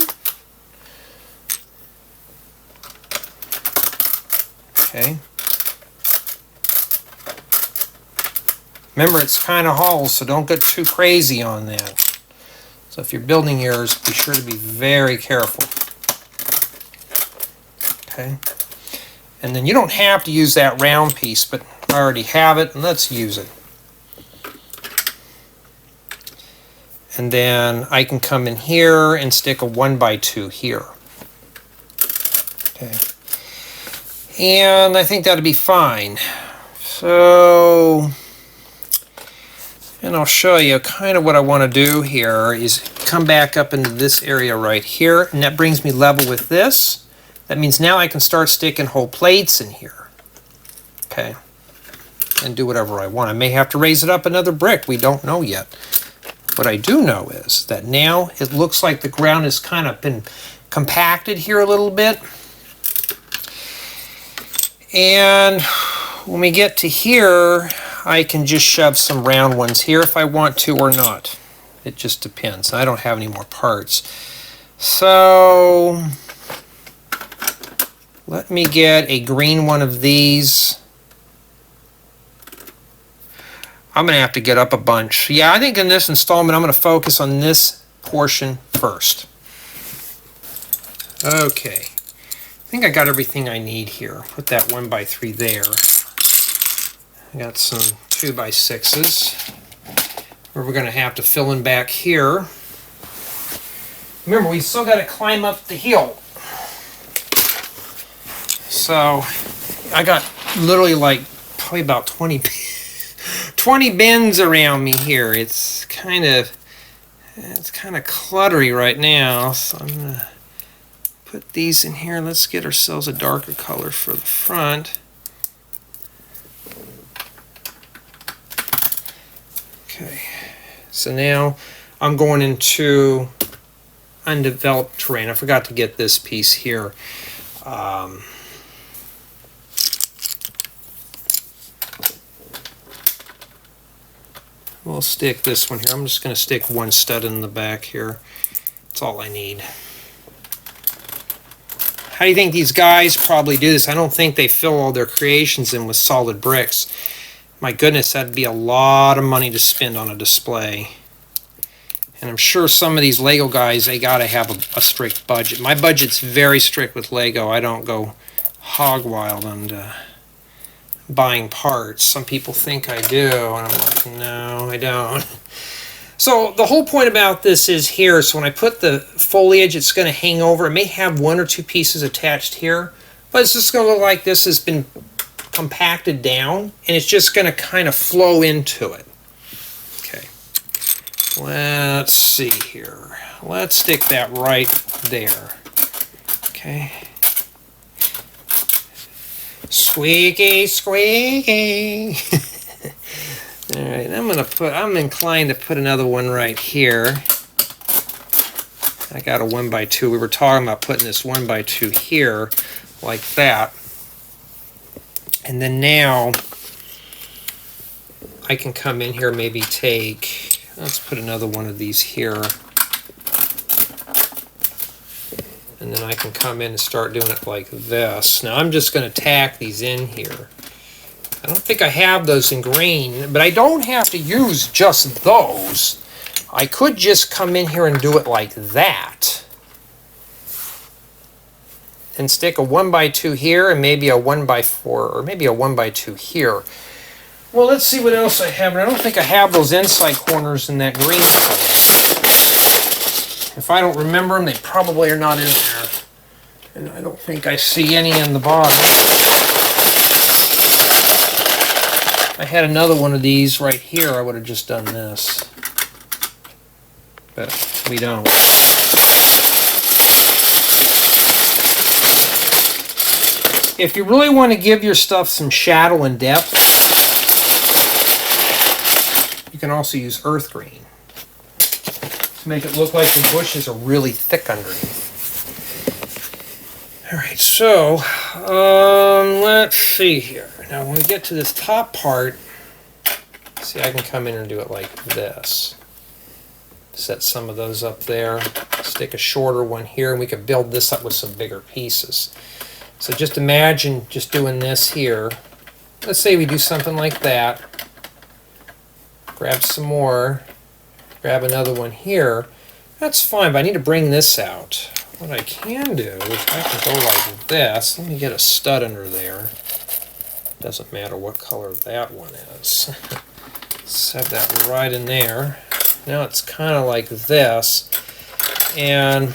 Okay. Remember, it's kind of hollow, so don't get too crazy on that. So if you're building yours, be sure to be very careful. Okay. And then you don't have to use that round piece, but I already have it, and let's use it. And then I can come in here and stick a 1x2 here. Okay. And I think that'll be fine. So, and I'll show you kind of what I want to do here is come back up into this area right here, and that brings me level with this. That means now I can start sticking whole plates in here. Okay. And do whatever I want. I may have to raise it up another brick. We don't know yet. What I do know is that now it looks like the ground has kind of been compacted here a little bit. And when we get to here, I can just shove some round ones here if I want to or not. It just depends. I don't have any more parts. So let me get a green one of these. I'm going to have to get up a bunch. Yeah, I think in this installment, I'm going to focus on this portion first. Okay. I think I got everything I need here. Put that 1x3 there. I got some 2x6s where we're going to have to fill in back here. Remember, we still got to climb up the hill. So I got literally like probably about 20 bins around me here. It's kind of cluttery right now, so I'm gonna put these in here. Let's get ourselves a darker color for the front. Okay, so now I'm going into undeveloped terrain. I forgot to get this piece here. We'll stick this one here. I'm just going to stick one stud in the back here. That's all I need. How do you think these guys probably do this? I don't think they fill all their creations in with solid bricks. My goodness, that'd be a lot of money to spend on a display. And I'm sure some of these Lego guys, they got to have a strict budget. My budget's very strict with Lego. I don't go hog wild on buying parts. Some people think I do, and I'm like, no, I don't. So the whole point about this is here, so when I put the foliage, it's going to hang over. It may have one or two pieces attached here, but it's just going to look like this has been compacted down, and it's just going to kind of flow into it. Okay, let's see here. Let's stick that right there. Okay. Squeaky, squeaky. All right, I'm inclined to put another one right here. I got a 1x2. We were talking about putting this 1x2 here, like that. And then now I can come in here, maybe let's put another one of these here. And then I can come in and start doing it like this. Now I'm just going to tack these in here. I don't think I have those in green, but I don't have to use just those. I could just come in here and do it like that. And stick a 1x2 here and maybe a 1x4 or maybe a 1x2 here. Well, let's see what else I have. I don't think I have those inside corners in that green color. If I don't remember them, they probably are not in there. And I don't think I see any in the bottom. If I had another one of these right here, I would have just done this. But we don't. If you really want to give your stuff some shadow and depth, you can also use earth green to make it look like the bushes are really thick underneath. Alright, so let's see here. Now when we get to this top part, see, I can come in and do it like this. Set some of those up there, stick a shorter one here, and we could build this up with some bigger pieces. So just imagine just doing this here. Let's say we do something like that. Grab some more. Grab another one here. That's fine, but I need to bring this out. What I can do is I can go like this. Let me get a stud under there. Doesn't matter what color that one is. Set that right in there. Now it's kind of like this, and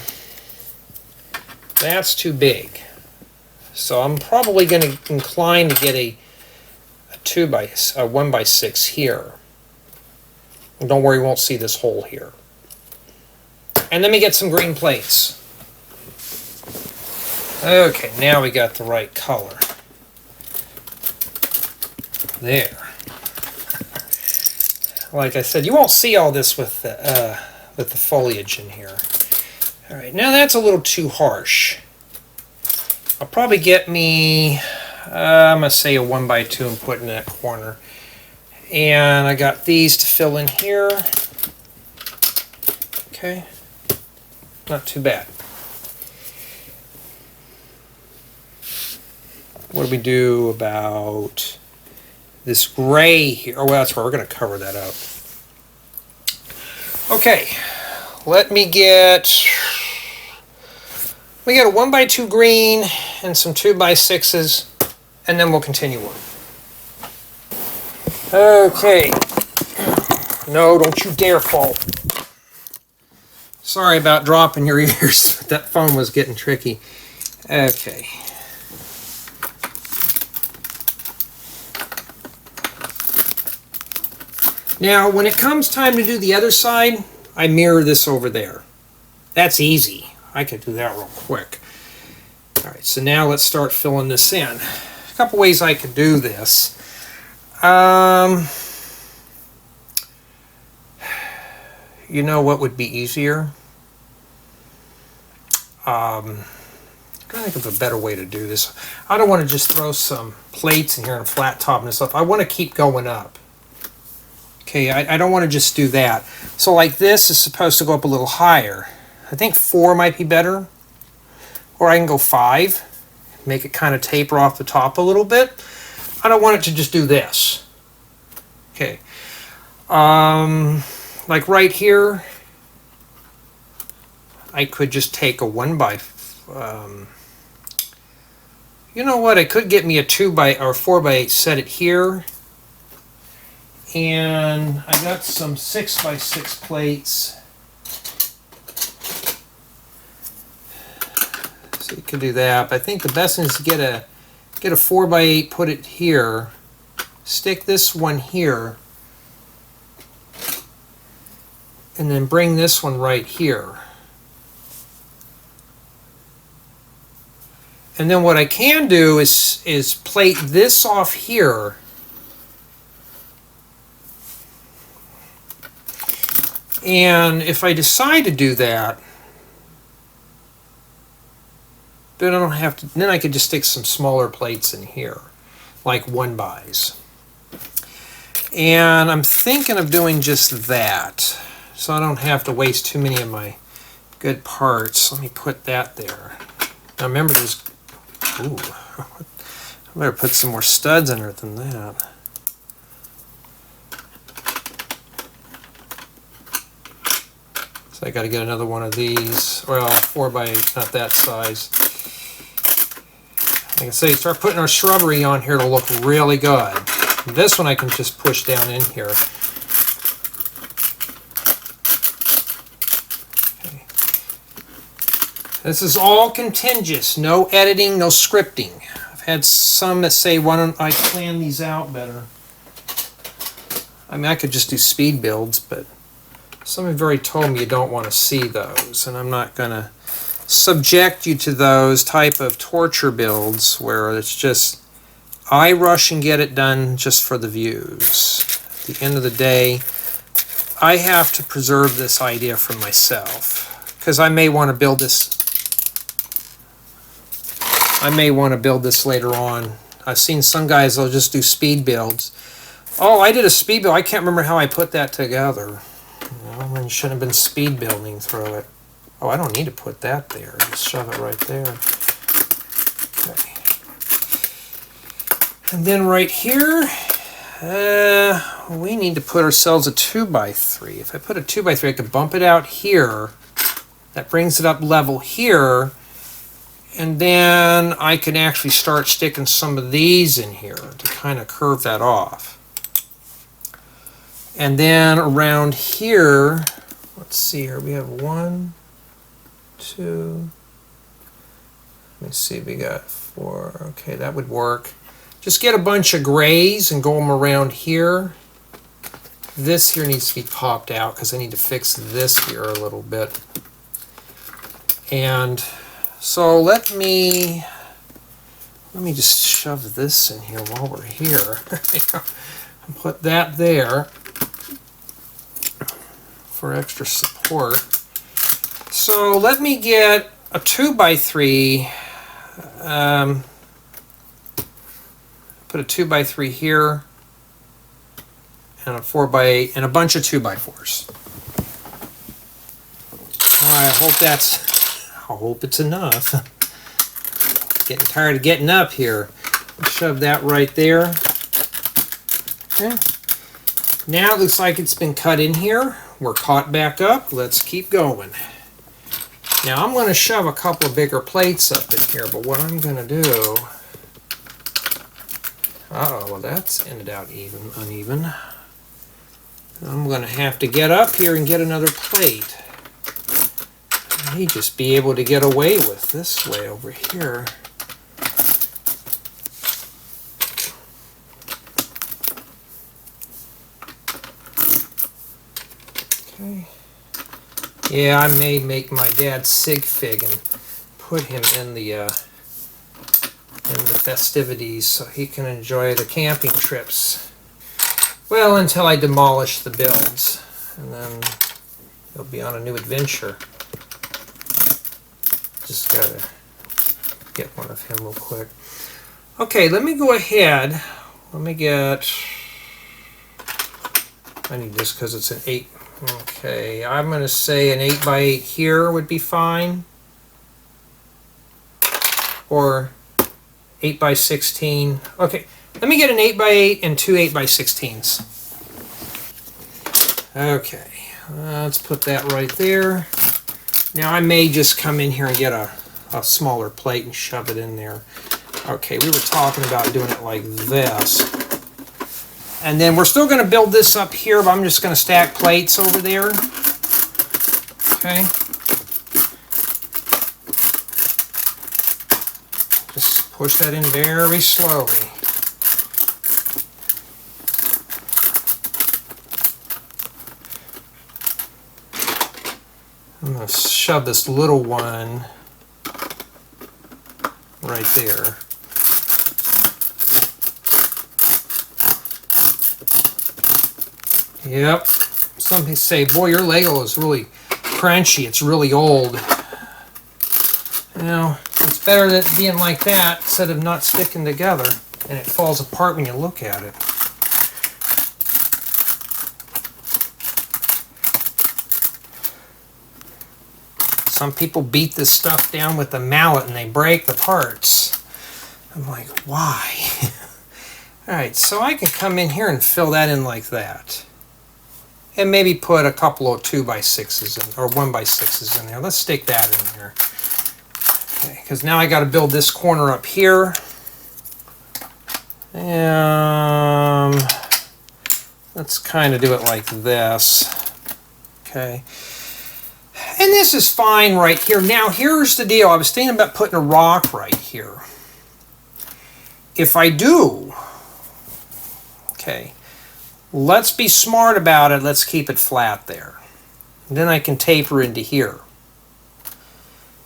that's too big. So I'm probably going to incline to get a 1x6 here. And don't worry, you won't see this hole here. And let me get some green plates. Okay, now we got the right color. There. Like I said, you won't see all this with the foliage in here. All right, now that's a little too harsh. I'll probably get me, I'm going to say a 1x2 and put in that corner. And I got these to fill in here. Okay, not too bad. What do we do about this gray here? Oh, well, that's where we're going to cover that up. Okay, let me get a 1x2 green and some 2x6s, and then we'll continue on. Okay. No, don't you dare fall. Sorry about dropping your ears. That phone was getting tricky. Okay. Now, when it comes time to do the other side, I mirror this over there. That's easy. I can do that real quick. All right, so now let's start filling this in. A couple ways I could do this. You know what would be easier? I'm trying to think of a better way to do this. I don't want to just throw some plates in here and flat top and stuff. I want to keep going up. Okay, I don't want to just do that. So like this is supposed to go up a little higher. I think 4 might be better. Or I can go 5. Make it kind of taper off the top a little bit. I don't want it to just do this. Okay. Like right here, I could just take a 1x. You know what? I could get me a 2x or 4x8, set it here. And I got some 6x6 plates. So you can do that. But I think the best thing is to get a 4x8, put it here, stick this one here, and then bring this one right here. And then what I can do is plate this off here. And if I decide to do that, then I don't have to. Then I could just stick some smaller plates in here, like 1x's. And I'm thinking of doing just that, so I don't have to waste too many of my good parts. Let me put that there. Now remember, there's. Ooh, I better put some more studs in it than that. So I got to get another one of these. Well, 4x8, not that size. Like I say, start putting our shrubbery on here to look really good. This one I can just push down in here. Okay. This is all contingent, no editing, no scripting. I've had some that say, why don't I plan these out better? I mean, I could just do speed builds, but some have already told me you don't want to see those, and I'm not going to subject you to those type of torture builds where it's just I rush and get it done just for the views. At the end of the day, I have to preserve this idea for myself, because I may want to build this. I may want to build this later on. I've seen some guys, they'll just do speed builds. Oh, I did a speed build. I can't remember how I put that together. Well, I shouldn't have been speed building through it. Oh, I don't need to put that there. Just shove it right there. Okay. And then right here, we need to put ourselves a 2x3. If I put a 2x3, I could bump it out here. That brings it up level here. And then I can actually start sticking some of these in here to kind of curve that off. And then around here, let's see here, we have 1, 2, let me see, we got 4, okay, that would work. Just get a bunch of grays and go them around here. This here needs to be popped out because I need to fix this here a little bit. And so let me just shove this in here while we're here. And put that there for extra support. So let me get a 2x3. Put a 2x3 here, and a 4x8, and a bunch of 2x4s. I hope it's enough. Getting tired of getting up here. Shove that right there. Okay. Now it looks like it's been cut in here. We're caught back up. Let's keep going. Now I'm going to shove a couple of bigger plates up in here, but what I'm going to do... Uh-oh, well that's ended out uneven. I'm going to have to get up here and get another plate. I may just be able to get away with this way over here. Okay. Yeah, I may make my dad sig fig and put him in the festivities so he can enjoy the camping trips. Well, until I demolish the builds, and then he'll be on a new adventure. Just gotta get one of him real quick. Okay, let me go ahead. Let me get... I need this because it's an 8. Okay, I'm going to say an 8x8 here would be fine. Or 8x16. Okay, let me get an 8x8 and 2 8x16s. Okay, let's put that right there. Now I may just come in here and get a smaller plate and shove it in there. Okay, we were talking about doing it like this. And then we're still going to build this up here, but I'm just going to stack plates over there. Okay. Just push that in very slowly. I'm going to shove this little one right there. Yep. Some people say, boy, your Lego is really crunchy. It's really old. You know, it's better than being like that instead of not sticking together and it falls apart when you look at it. Some people beat this stuff down with a mallet and they break the parts. I'm like, why? Alright, so I can come in here and fill that in like that. And maybe put a couple of 2x6s in, or 1x6s in there. Let's stick that in here. Okay, because now I got to build this corner up here. And let's kind of do it like this. Okay. And this is fine right here. Now here's the deal. I was thinking about putting a rock right here. If I do, okay, let's be smart about it. Let's keep it flat there. And then I can taper into here.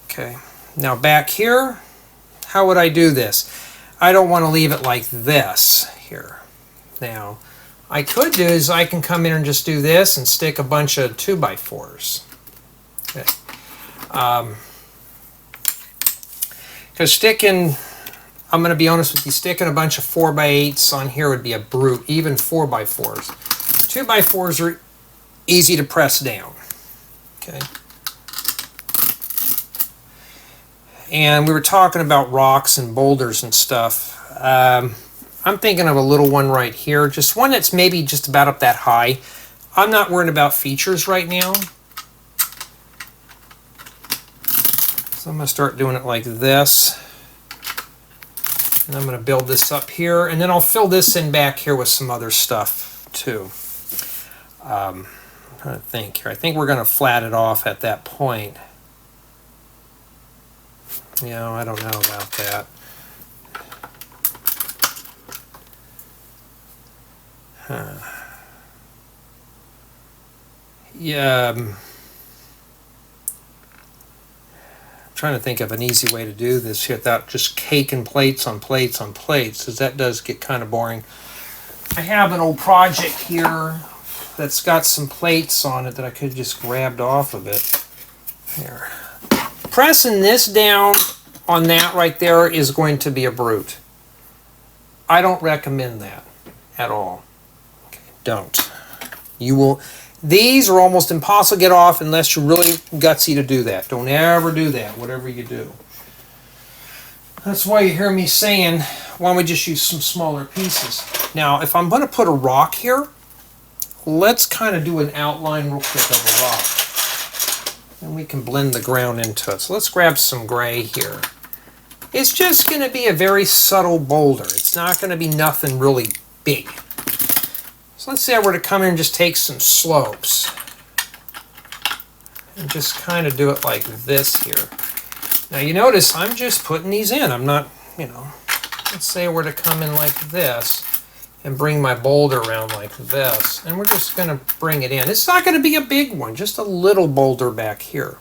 Okay, now back here, how would I do this? I don't want to leave it like this here. Now, I could do is I can come in and just do this and stick a bunch of 2x4s. Okay. Because sticking, I'm going to be honest with you, sticking a bunch of 4x8s on here would be a brute, even 4x4s. 2x4s are easy to press down. Okay. And we were talking about rocks and boulders and stuff. I'm thinking of a little one right here, just one that's maybe just about up that high. I'm not worried about features right now. So I'm going to start doing it like this. And I'm going to build this up here, and then I'll fill this in back here with some other stuff too. I'm trying to think here. I think we're going to flat it off at that point. You know, I don't know about that. Yeah, I'm trying to think of an easy way to do this here without just caking plates on plates on plates, because that does get kind of boring. I have an old project here that's got some plates on it that I could have just grabbed off of it. Here. Pressing this down on that right there is going to be a brute. I don't recommend that at all. Okay, don't. You will. These are almost impossible to get off unless you're really gutsy to do that. Don't ever do that, whatever you do. That's why you hear me saying, why don't we just use some smaller pieces? Now, if I'm going to put a rock here, let's kind of do an outline real quick of a rock. And we can blend the ground into it. So let's grab some gray here. It's just going to be a very subtle boulder. It's not going to be nothing really big. So let's say I were to come in and just take some slopes. And just kind of do it like this here. Now you notice I'm just putting these in. I'm not, you know, let's say I were to come in like this and bring my boulder around like this. And we're just going to bring it in. It's not going to be a big one, just a little boulder back here.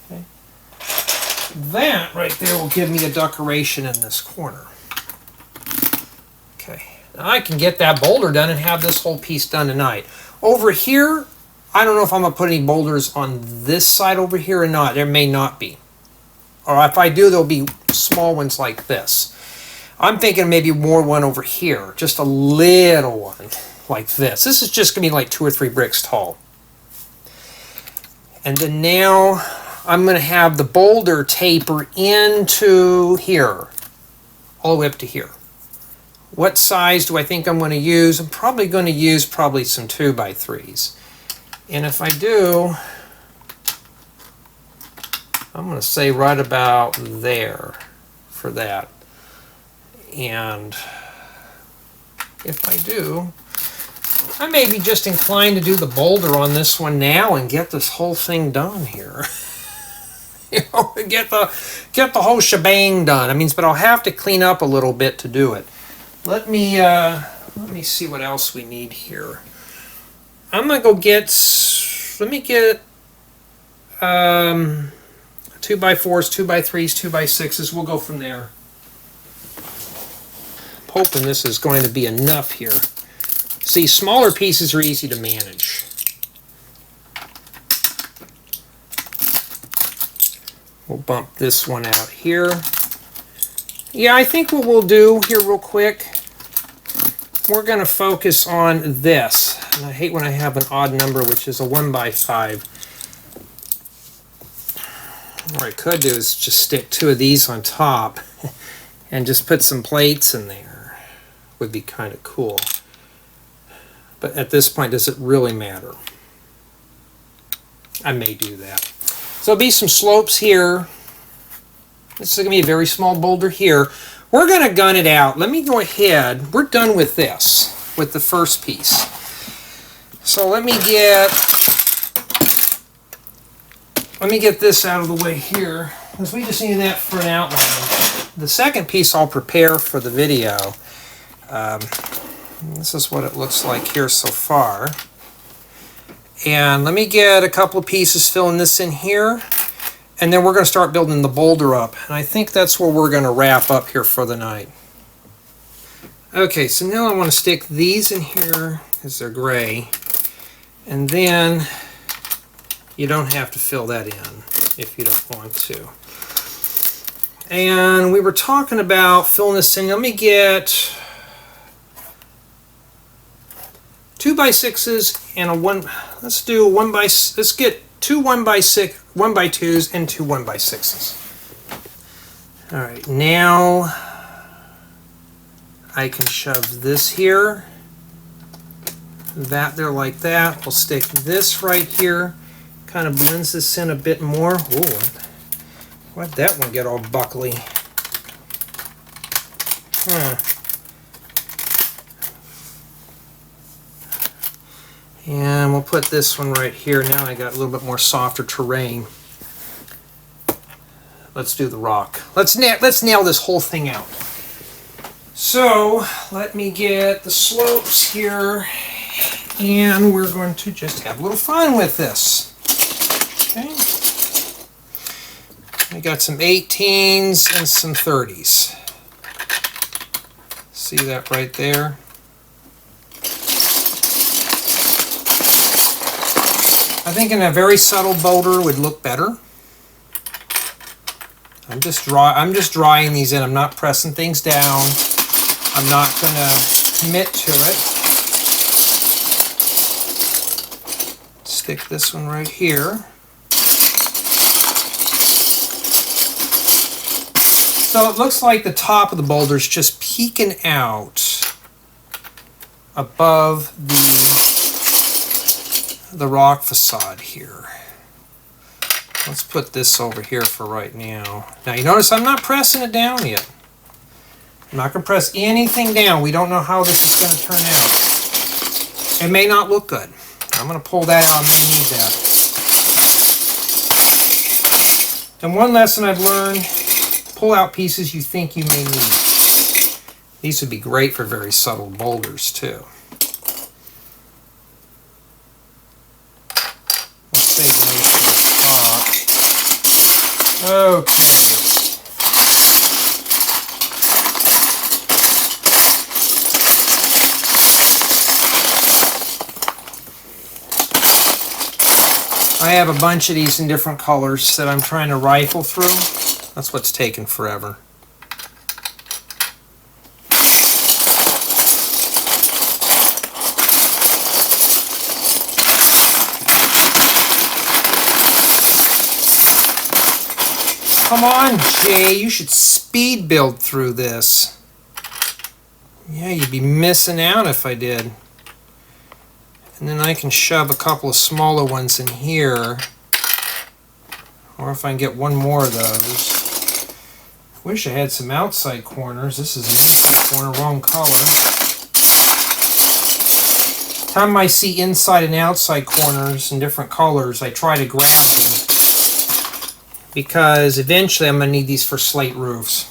Okay. That right there will give me a decoration in this corner. Okay. Now I can get that boulder done and have this whole piece done tonight. Over here, I don't know if I'm going to put any boulders on this side over here or not. There may not be. Or if I do, there'll be small ones like this. I'm thinking maybe more one over here. Just a little one like this. This is just going to be like 2 or 3 bricks tall. And then now I'm going to have the boulder taper into here. All the way up to here. What size do I think I'm going to use? I'm probably going to use some 2x3s. And if I do, I'm going to say right about there for that. And if I do, I may be just inclined to do the boulder on this one now and get this whole thing done here. You know, get the whole shebang done. I mean, but I'll have to clean up a little bit to do it. Let me see what else we need here. I'm gonna go get. Let me get 2x4s, 2x3s, 2x6s. We'll go from there. I'm hoping this is going to be enough here. See, smaller pieces are easy to manage. We'll bump this one out here. Yeah, I think what we'll do here real quick, we're going to focus on this. And I hate when I have an odd number, which is a 1x5. What I could do is just stick 2 of these on top and just put some plates in there. Would be kind of cool. But at this point, does it really matter? I may do that. So there'll be some slopes here. This is going to be a very small boulder here. We're going to gun it out. Let me go ahead. We're done with this, with the first piece. So let me get this out of the way here, because we just need that for an outline. The second piece I'll prepare for the video. This is what it looks like here so far. And let me get a couple of pieces filling this in here. And then we're going to start building the boulder up. And I think that's where we're going to wrap up here for the night. Okay, so now I want to stick these in here because they're gray. And then you don't have to fill that in if you don't want to. And we were talking about filling this in. Let me get 2x6s and a 1. Let's do 1x. Let's get 2 1x6, 1x2s, and 2 1x6s. All right, now I can shove this here, that there like that. We'll stick this right here. Kind of blends this in a bit more. Ooh, why'd that one get all buckly? And we'll put this one right here. Now I got a little bit more softer terrain. Let's do the rock. Let's nail this whole thing out. So let me get the slopes here, and we're going to just have a little fun with this. Okay. We got some 18s and some 30s. See that right there? I think in a very subtle boulder would look better. I'm just drying these in. I'm not pressing things down. I'm not going to commit to it. Stick this one right here. So it looks like the top of the boulder is just peeking out above the rock facade here. Let's put this over here for right now. Now you notice I'm not pressing it down yet. I'm not going to press anything down. We don't know how this is going to turn out. It may not look good. I'm going to pull that out. I'm going to need that. And one lesson I've learned, pull out pieces you think you may need. These would be great for very subtle boulders too. Let's save most of the top. Okay. I have a bunch of these in different colors that I'm trying to rifle through. That's what's taking forever. Come on, Jay, you should speed build through this. Yeah, you'd be missing out if I did. And then I can shove a couple of smaller ones in here. Or if I can get one more of those. Wish I had some outside corners. This is an inside corner, wrong color. Time I see inside and outside corners in different colors, I try to grab them. Because eventually I'm going to need these for slate roofs.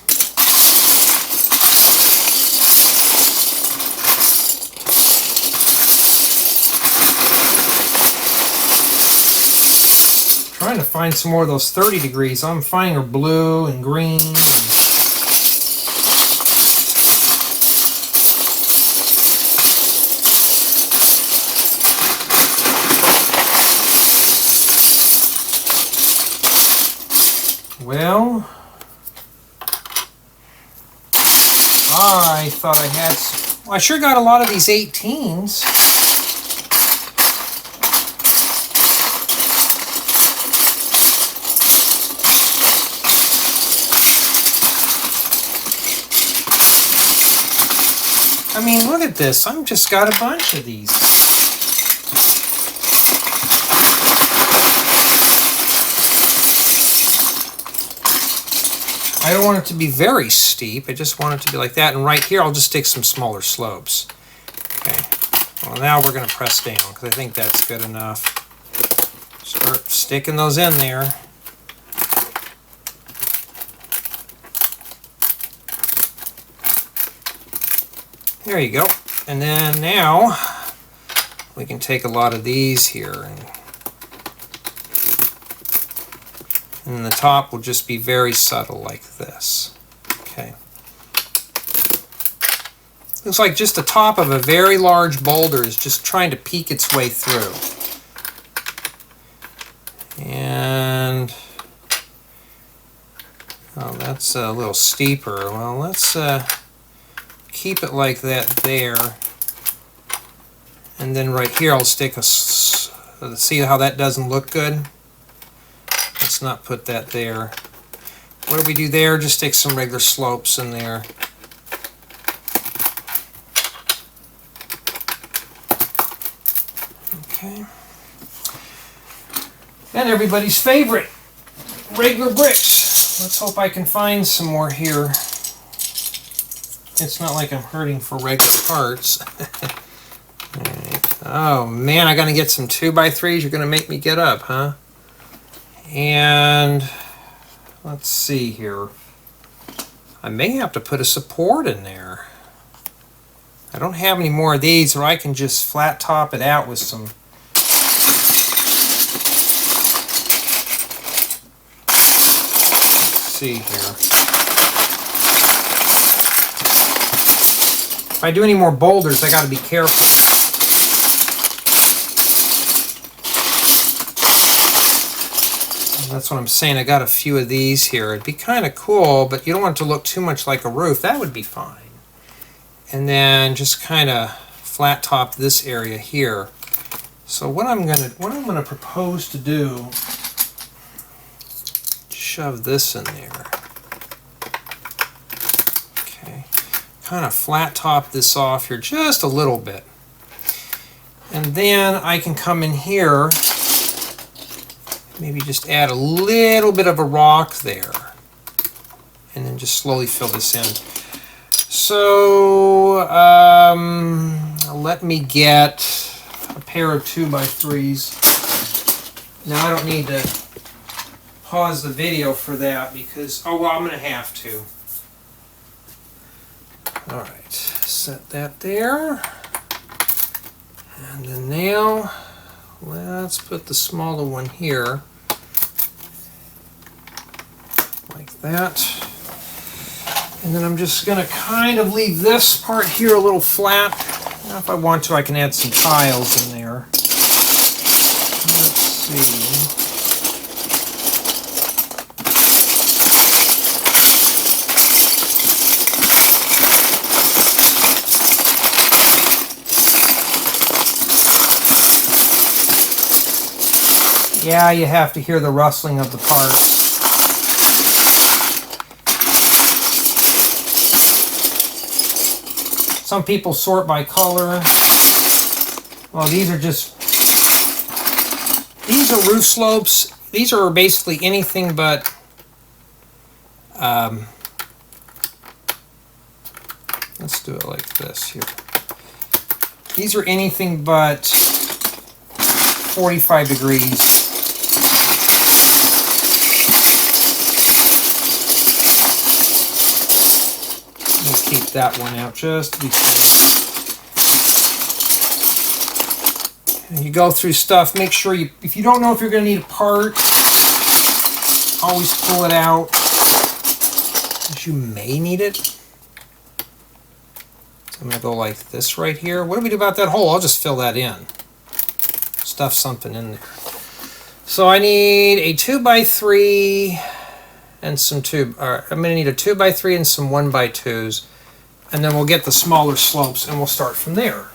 Trying to find some more of those 30 degrees. I'm finding are blue and green. Well, I thought I had some. Well, I sure got a lot of these 18s. I mean, look at this. I've just got a bunch of these. I don't want it to be very steep. I just want it to be like that. And right here, I'll just take some smaller slopes. Okay. Well, now we're going to press down because I think that's good enough. Start sticking those in there. There you go. And then now we can take a lot of these here, and the top will just be very subtle like this. Okay. Looks like just the top of a very large boulder is just trying to peek its way through. And oh, that's a little steeper. Well, let's keep it like that there, and then right here I'll stick a, see how that doesn't look good? Let's not put that there. What do we do there? Just stick some regular slopes in there. Okay. And everybody's favorite, regular bricks. Let's hope I can find some more here. It's not like I'm hurting for regular parts. Alright, Oh man, I gotta get some 2x3s. You're gonna make me get up, huh? And let's see here. I may have to put a support in there. I don't have any more of these, or I can just flat top it out with some. Let's see here. If I do any more boulders, I gotta be careful. That's what I'm saying. I got a few of these here. It'd be kind of cool, but you don't want it to look too much like a roof. That would be fine. And then just kind of flat top this area here. So what I'm gonna propose to do, shove this in there. Okay. Kind of flat top this off here just a little bit. And then I can come in here, maybe just add a little bit of a rock there, and then just slowly fill this in. So let me get a pair of 2x3s. Now I don't need to pause the video for that because, oh well, I'm going to have to. Alright, set that there. And then now, let's put the smaller one here, like that. And then I'm just going to kind of leave this part here a little flat. Now if I want to, I can add some tiles in there. Let's see. Yeah, you have to hear the rustling of the parts. Some people sort by color. Well, these are roof slopes. These are basically anything but let's do it like this here. These are anything but 45 degrees. Keep that one out just to be safe. And you go through stuff, make sure if you don't know if you're going to need a part, always pull it out, because you may need it. So I'm going to go like this right here. What do we do about that hole? I'll just fill that in. Stuff something in there. So I need a 2x3 and some I'm going to need a 2x3 and some 1x2s. And then we'll get the smaller slopes and we'll start from there.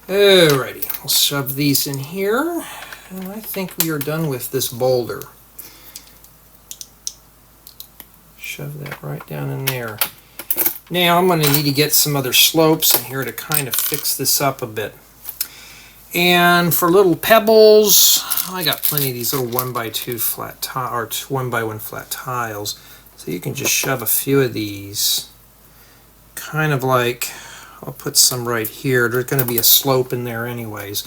Alrighty, we'll shove these in here. And I think we are done with this boulder. Shove that right down in there. Now I'm going to need to get some other slopes in here to kind of fix this up a bit. And for little pebbles, I got plenty of these little 1x2 flat tile or 1x1 flat tiles. So you can just shove a few of these, kind of like, I'll put some right here. There's going to be a slope in there anyways.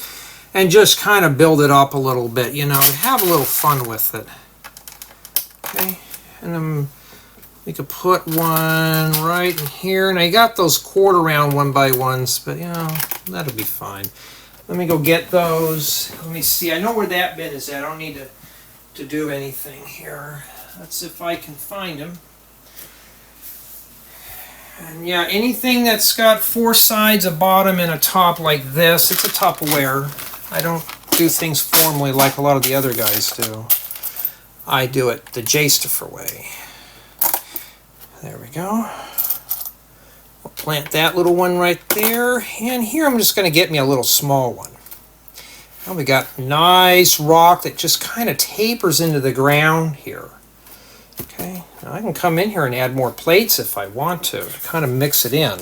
And just kind of build it up a little bit, you know, have a little fun with it. Okay, and then we could put one right in here. And I got those quarter round 1x1s, but you know, that'll be fine. Let me go get those. Let me see, I know where that bit is at. I don't need to do anything here. That's if I can find them. And yeah, anything that's got 4 sides, a bottom, and a top like this, it's a Tupperware. I don't do things formally like a lot of the other guys do. I do it the Jastifer way. There we go. We'll plant that little one right there. And here I'm just going to get me a little small one. Now we got nice rock that just kind of tapers into the ground here. Okay, now I can come in here and add more plates if I want to kind of mix it in.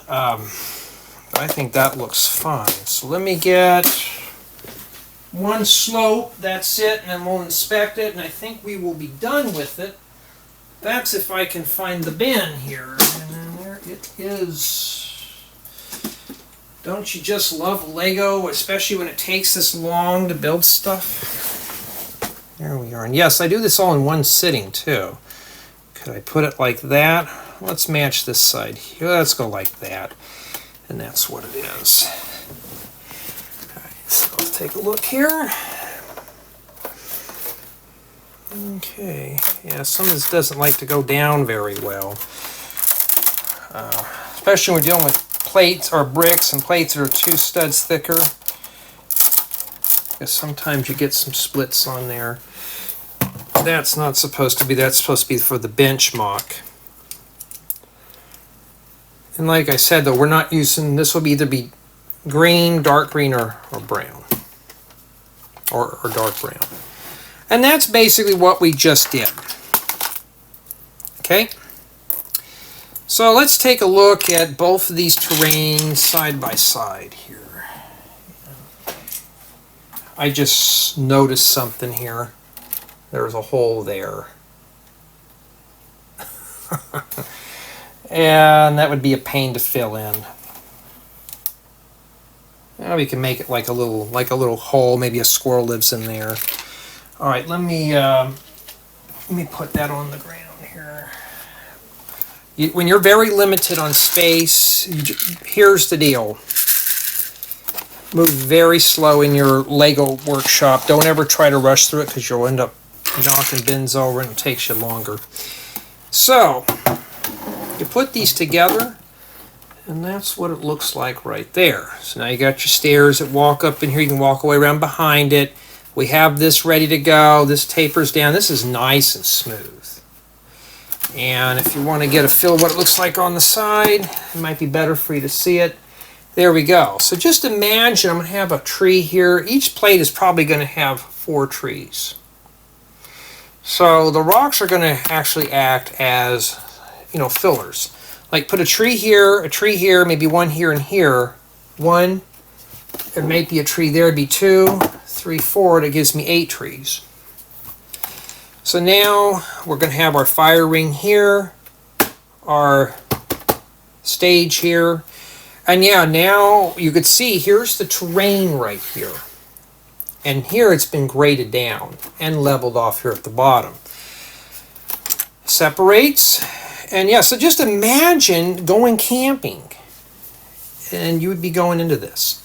But I think that looks fine. So let me get one slope, that's it, and then we'll inspect it, and I think we will be done with it. That's if I can find the bin here. And then there it is. Don't you just love Lego, especially when it takes this long to build stuff? There we are. And yes, I do this all in one sitting too. Could I put it like that? Let's match this side here. Let's go like that. And that's what it is. All right, so let's take a look here. Okay, yeah, some of this doesn't like to go down very well. Especially when we're dealing with plates or bricks and plates that are 2 studs thicker. Because sometimes you get some splits on there. That's not supposed to be, that's supposed to be for the bench MOC. And like I said though, we're not using, this will either be green, dark green, or brown. Or dark brown. And that's basically what we just did. Okay? So let's take a look at both of these terrains side by side here. I just noticed something here. There's a hole there. And that would be a pain to fill in. Now we can make it like a little hole. Maybe a squirrel lives in there. All right, let me put that on the ground here. When you're very limited on space, here's the deal. Move very slow in your Lego workshop. Don't ever try to rush through it because you'll end up knocking bins over and it takes you longer. So, you put these together, and that's what it looks like right there. So now you got your stairs that walk up in here. You can walk away around behind it. We have this ready to go. This tapers down. This is nice and smooth. And if you want to get a feel of what it looks like on the side, it might be better for you to see it. There we go. So just imagine I'm going to have a tree here. Each plate is probably going to have 4 trees. So the rocks are going to actually act as, fillers. Like put a tree here, maybe one here and here. 1, there may be a tree there, it'd be 2, 3, 4, that gives me 8 trees. So now we're going to have our fire ring here, our stage here, and yeah, now you could see here's the terrain right here. And here it's been graded down and leveled off here at the bottom. Separates, and yeah, so just imagine going camping, and you would be going into this.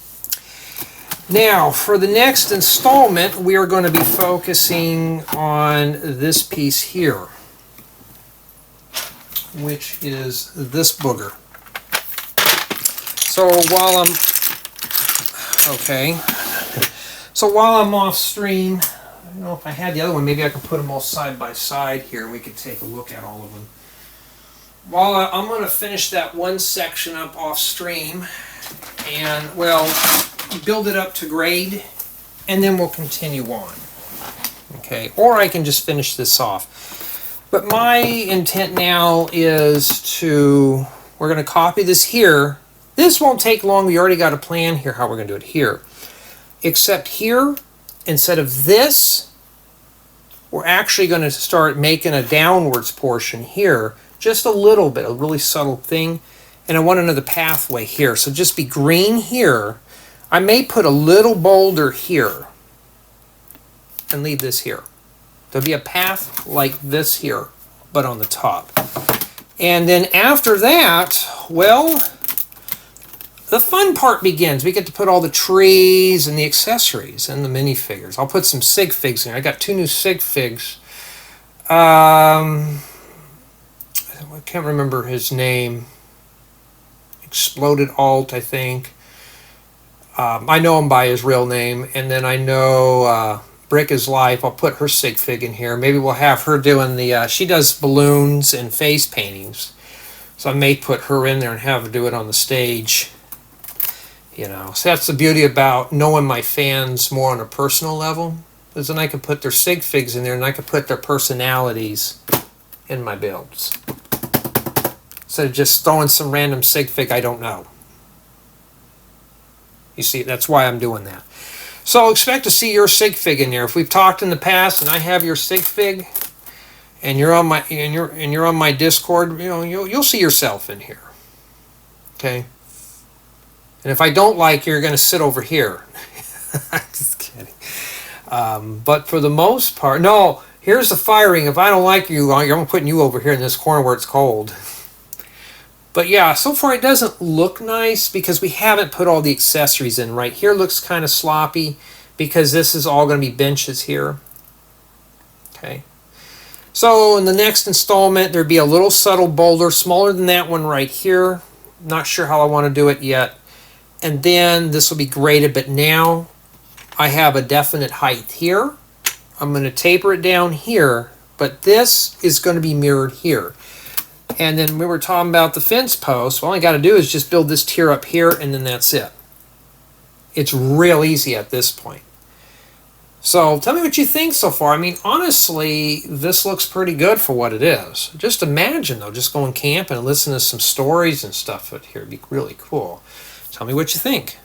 Now, for the next installment, we are going to be focusing on this piece here, which is this booger. So while I'm off stream, I don't know if I had the other one, maybe I can put them all side by side here and we can take a look at all of them. While I'm going to finish that one section up off stream and, build it up to grade, and then we'll continue on. Okay, or I can just finish this off. But my intent now is we're going to copy this here. This won't take long. We already got a plan here how we're going to do it here. Except here, instead of this, we're actually going to start making a downwards portion here. Just a little bit, a really subtle thing. And I want another pathway here. So just be green here. I may put a little boulder here and leave this here. There'll be a path like this here, but on the top. And then after that, the fun part begins. We get to put all the trees and the accessories and the minifigures. I'll put some sig figs in here. I got 2 new sig figs. I can't remember his name. Exploded Alt, I think. I know him by his real name, and then I know Brick is Life. I'll put her sig fig in here. Maybe we'll have her doing she does balloons and face paintings. So I may put her in there and have her do it on the stage. So that's the beauty about knowing my fans more on a personal level, is then I can put their sig figs in there and I can put their personalities in my builds. Instead of just throwing some random sig fig I don't know. You see, that's why I'm doing that. So expect to see your sig fig in there. If we've talked in the past and I have your sig fig, and you're on my Discord, you'll see yourself in here. Okay. And if I don't like you, you're going to sit over here. Just kidding. But for the most part, no, here's the firing. If I don't like you, I'm putting you over here in this corner where it's cold. But yeah, so far it doesn't look nice because we haven't put all the accessories in. Right here looks kind of sloppy because this is all going to be benches here. Okay. So in the next installment, there'd be a little subtle boulder, smaller than that one right here. Not sure how I want to do it yet. And then this will be graded, but now I have a definite height here. I'm going to taper it down here, but this is going to be mirrored here. And then we were talking about the fence post. All I got to do is just build this tier up here, and then that's it. It's real easy at this point. So tell me what you think so far. I mean, honestly, this looks pretty good for what it is. Just imagine, though, just going camping and listening to some stories and stuff out here. It'd be really cool. Tell me what you think.